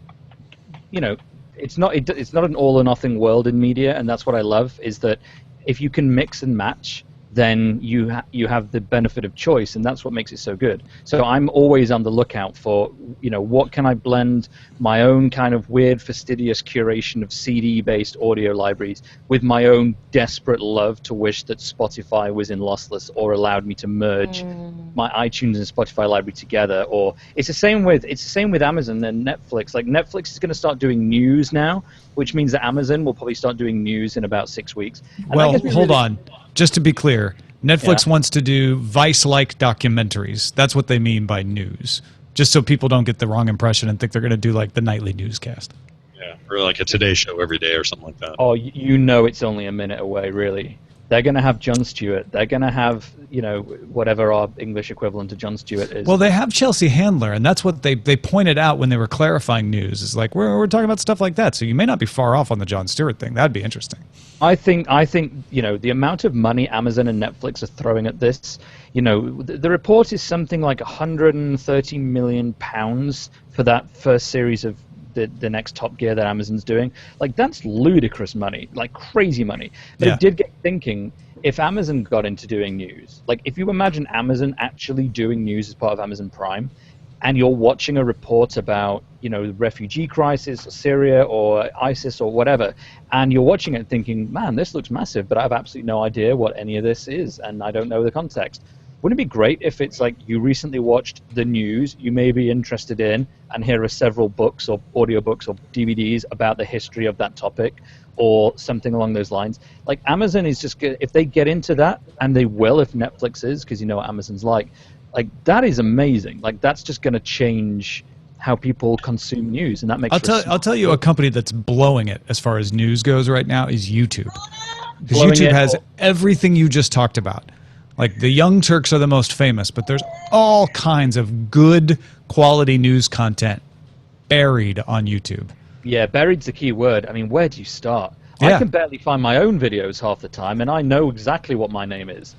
it's not an all or nothing world in media, and that's what I love, is that if you can mix and match, then you have the benefit of choice, and that's what makes it so good. So I'm always on the lookout for, what can I blend my own kind of weird, fastidious curation of CD-based audio libraries with my own desperate love to wish that Spotify was in lossless or allowed me to merge my iTunes and Spotify library together. Or it's the same with Amazon and Netflix. Like, Netflix is going to start doing news now, which means that Amazon will probably start doing news in about 6 weeks. And Well, hold on. Just to be clear, Netflix Yeah. wants to do Vice-like documentaries. That's what they mean by news. Just so people don't get the wrong impression and think they're going to do like the nightly newscast. Yeah, or like a Today Show every day or something like that. Oh, it's only a minute away, really. They're going to have Jon Stewart. They're going to have, whatever our English equivalent to Jon Stewart is. Well, they have Chelsea Handler, and that's what they pointed out when they were clarifying news. Is like, we're talking about stuff like that, so you may not be far off on the Jon Stewart thing. That'd be interesting. I think the amount of money Amazon and Netflix are throwing at this, the report is something like 130 million pounds for that first series of the next Top Gear that Amazon's doing. Like, that's ludicrous money, like crazy money. But Yeah. it did get thinking, if Amazon got into doing news, like if you imagine Amazon actually doing news as part of Amazon Prime, and you're watching a report about, the refugee crisis or Syria or ISIS or whatever, and you're watching it thinking, man, this looks massive, but I have absolutely no idea what any of this is, and I don't know the context. Wouldn't it be great if it's like you recently watched the news you may be interested in, and here are several books or audiobooks or DVDs about the history of that topic or something along those lines? Like, Amazon is just good. If they get into that, and they will if Netflix is, because you know what Amazon's like that is amazing. Like, that's just going to change how people consume news, and that makes I'll tell you a company that's blowing it as far as news goes right now is YouTube. Because Blowing YouTube it, has everything you just talked about. Like, the Young Turks are the most famous, but there's all kinds of good quality news content buried on YouTube. Yeah, buried's the key word. I mean, where do you start? Yeah. I can barely find my own videos half the time, and I know exactly what my name is.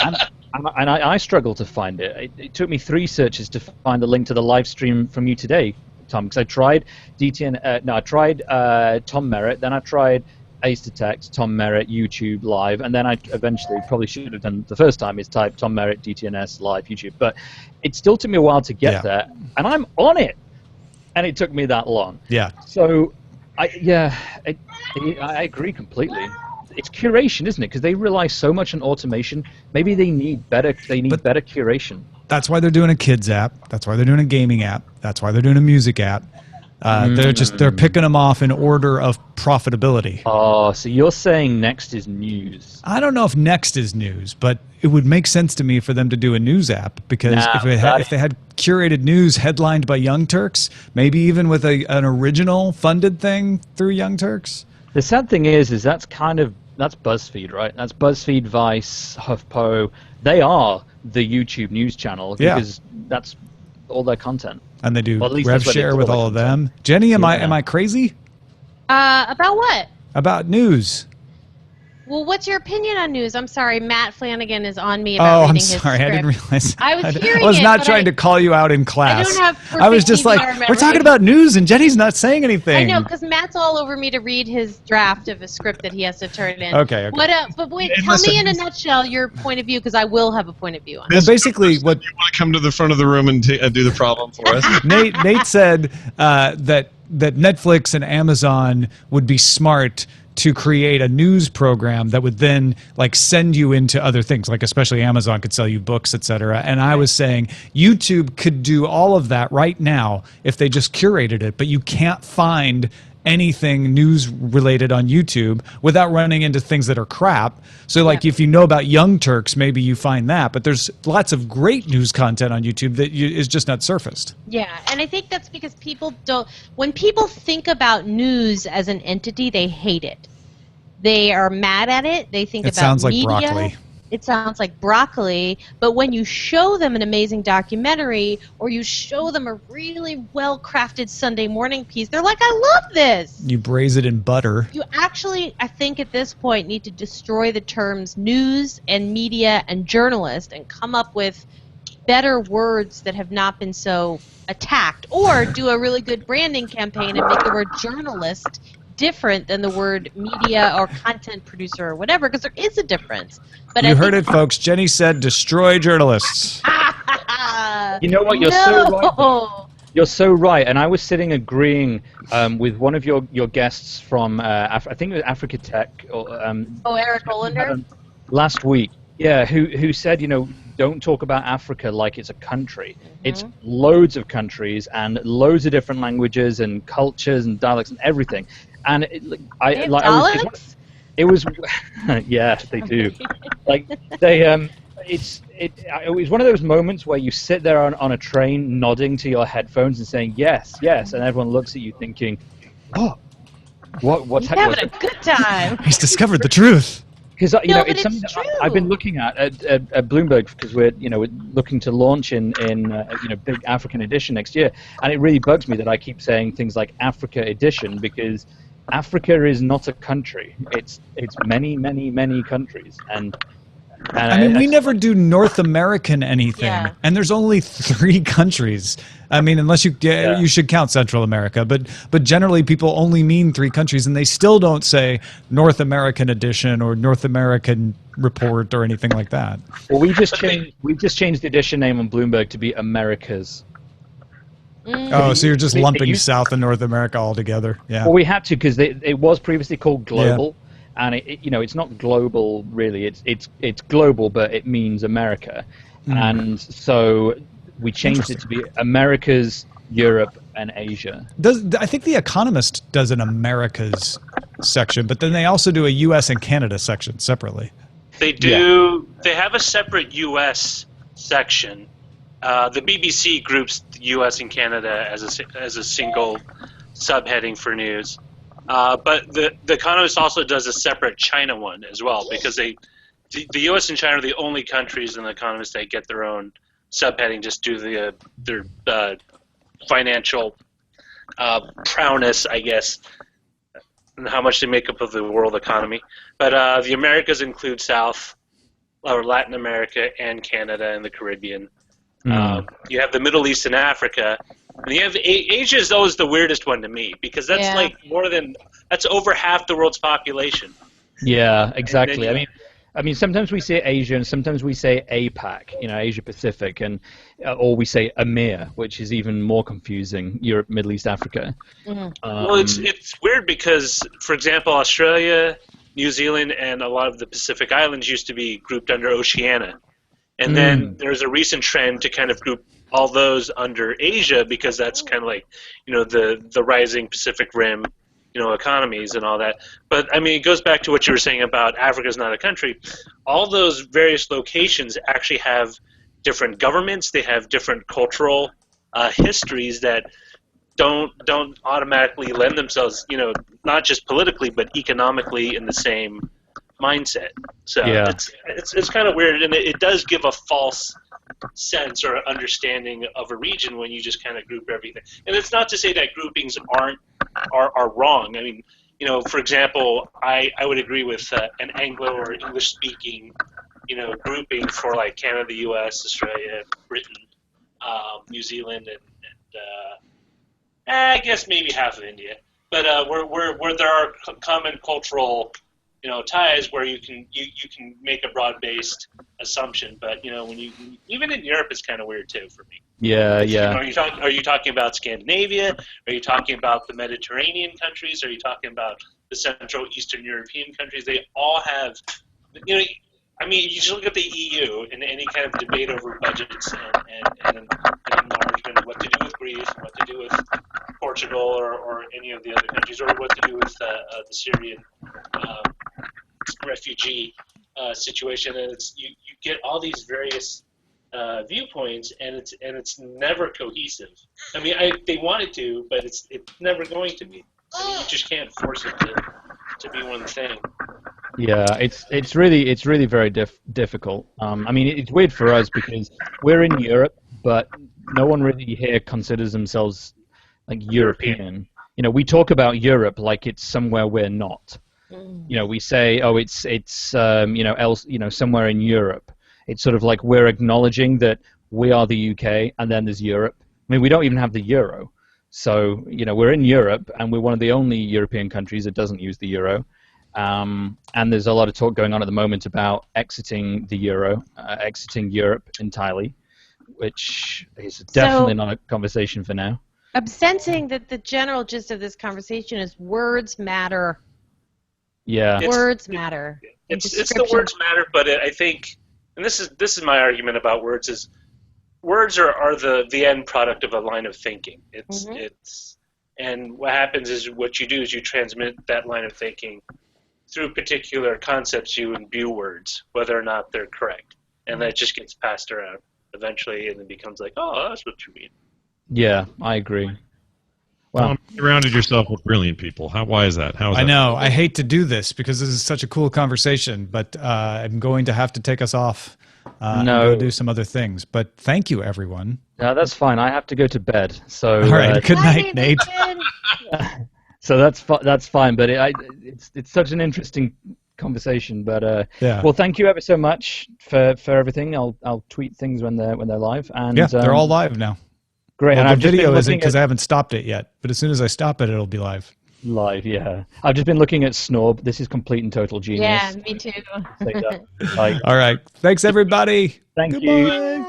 And I struggle to find it. It took me 3 searches to find the link to the live stream from you today, Tom, because I tried I tried Tom Merritt, then I tried Ace Detect, Tom Merritt, YouTube Live, and then I eventually probably should have done the first time is type Tom Merritt, DTNS, Live, YouTube. But it still took me a while to get there, and I'm on it, and it took me that long. Yeah. So, I agree completely. It's curation, isn't it? Because they rely so much on automation. Maybe they need better curation. That's why they're doing a kids app. That's why they're doing a gaming app. That's why they're doing a music app. They're picking them off in order of profitability. Oh, so you're saying next is news? I don't know if next is news, but it would make sense to me for them to do a news app, because if they had curated news headlined by Young Turks, maybe even with an original funded thing through Young Turks. The sad thing is that's BuzzFeed, right? That's BuzzFeed, Vice, HuffPo. They are the YouTube news channel because that's all their content. And they do Well, at least rev that's what they share do with all of them. Jenny, am I crazy? About what? About news. Well, what's your opinion on news? I'm sorry, Matt Flanagan is on me about reading I'm his sorry. script. I didn't realize. I was hearing I was it, not but trying to call you out in class. I don't have I was just perfect like, DVR we're talking memory. about news, and Jenny's not saying anything. I know, because Matt's all over me to read his draft of a script that he has to turn in. Okay. But wait, tell me in a nutshell your point of view, because I will have a point of view on it. And basically, what You want to come to the front of the room and do the problem for us? Nate said that Netflix and Amazon would be smart to create a news program that would then like send you into other things, like especially Amazon could sell you books, etc. And I was saying YouTube could do all of that right now if they just curated it, but you can't find anything news related on YouTube without running into things that are crap. So like if you know about Young Turks, maybe you find that, but there's lots of great news content on YouTube that is just not surfaced. Yeah, and I think that's because people don't. When people think about news as an entity, they hate it. They are mad at it. They think It about sounds like media. broccoli. It sounds like broccoli, but when you show them an amazing documentary or you show them a really well-crafted Sunday morning piece, they're like, I love this. You braise it in butter. You actually, I think at this point, need to destroy the terms news and media and journalist and come up with better words that have not been so attacked, or do a really good branding campaign and make the word journalist different than the word media or content producer or whatever, because there is a difference. But You heard it, folks. Jenny said destroy journalists. You know what? You're so right. You're so right. And I was sitting agreeing with one of your guests from, I think it was Africa Tech. Or, Eric Olander? Last week. Yeah, who said, don't talk about Africa like it's a country. It's loads of countries and loads of different languages and cultures and dialects and everything. And it was yes, they do. Like they it was one of those moments where you sit there on a train nodding to your headphones and saying yes, yes, and everyone looks at you thinking, oh, what's having a good time. He's discovered the truth. Because it's something that I've been looking at Bloomberg, because we're looking to launch in big African edition next year, and it really bugs me that I keep saying things like Africa edition, because Africa is not a country. It's many, many, many countries, and I mean, we never do North American anything, and there's only 3 countries. I mean, unless you should count Central America, but generally people only mean 3 countries, and they still don't say North American edition or North American report or anything like that. Well, we just changed the edition name on Bloomberg to be Americas. Oh, so you're just lumping South and North America all together? Yeah. Well, we had to, because it was previously called Global. Yeah. And it's not global really. It's global, but it means America, and so we changed it to be Americas, Europe, and Asia. I think The Economist does an Americas section, but then they also do a U.S. and Canada section separately. They do. Yeah. They have a separate U.S. section. The BBC groups the U.S. and Canada as a single subheading for news. But the Economist also does a separate China one as well, because the U.S. and China are the only countries in the Economist that get their own subheading just due to their financial prowess, I guess, and how much they make up of the world economy. But the Americas include South or Latin America and Canada and the Caribbean. You have the Middle East and Africa. And you have Asia is always the weirdest one to me, because that's like that's over half the world's population. Yeah, exactly. I mean, sometimes we say Asia and sometimes we say APAC, Asia Pacific, and or we say EMEA, which is even more confusing. Europe, Middle East, Africa. Well, it's weird because, for example, Australia, New Zealand, and a lot of the Pacific Islands used to be grouped under Oceania, and then there's a recent trend to kind of group all those under Asia, because that's kind of like, the rising Pacific Rim, economies and all that. But I mean, it goes back to what you were saying about Africa's not a country. All those various locations actually have different governments. They have different cultural histories that don't automatically lend themselves, not just politically but economically in the same mindset. So it's kind of weird, and it does give a false sense or understanding of a region when you just kind of group everything. And it's not to say that groupings are wrong. I mean, for example, I would agree with an Anglo or English speaking, grouping for like Canada, the U.S., Australia, Britain, New Zealand, and I guess maybe half of India. But where there are common cultural ties, where you can make a broad-based assumption, but when you even in Europe, it's kind of weird too for me. Yeah. Are you talking about Scandinavia? Are you talking about the Mediterranean countries? Are you talking about the Central Eastern European countries? They all have, I mean, you just look at the EU and any kind of debate over budgets and enlargement, of what to do with Greece, what to do with Portugal or any of the other countries, or what to do with the Syrian refugee situation, and you get all these various viewpoints, and it's never cohesive. I mean, they wanted to, but it's never going to be. I mean, you just can't force it to be one thing. Yeah, it's really very difficult. I mean, it's weird for us because we're in Europe, but no one really here considers themselves like European. We talk about Europe like it's somewhere we're not. We say, oh, it's somewhere in Europe. It's sort of like we're acknowledging that we are the UK, and then there's Europe. I mean, we don't even have the euro. So, we're in Europe, and we're one of the only European countries that doesn't use the euro. And there's a lot of talk going on at the moment about exiting the euro, exiting Europe entirely, which is definitely not a conversation for now. I'm sensing that the general gist of this conversation is words matter. Yeah. Words matter. It's the words matter, but I think, and this is my argument about words, is words are the end product of a line of thinking. And what happens is what you do is you transmit that line of thinking through particular concepts you imbue words, whether or not they're correct. And that just gets passed around eventually, and it becomes like, oh, that's what you mean. Yeah, I agree. Well, you surrounded yourself with brilliant people. Why is that? How is that? I know. I hate to do this because this is such a cool conversation, but I'm going to have to take us off and go do some other things. But thank you, everyone. No, that's fine. I have to go to bed. So all right. Good night, Nate. So that's fine. But it's such an interesting conversation. But yeah. Well, thank you ever so much for everything. I'll tweet things when they're live. And yeah, they're all live now. Great. Well, and the video isn't because I haven't stopped it yet. But as soon as I stop it, it'll be live. Live, yeah. I've just been looking at Snorb. This is complete and total genius. Yeah, me too. All right. Thanks, everybody. Thank Goodbye. you.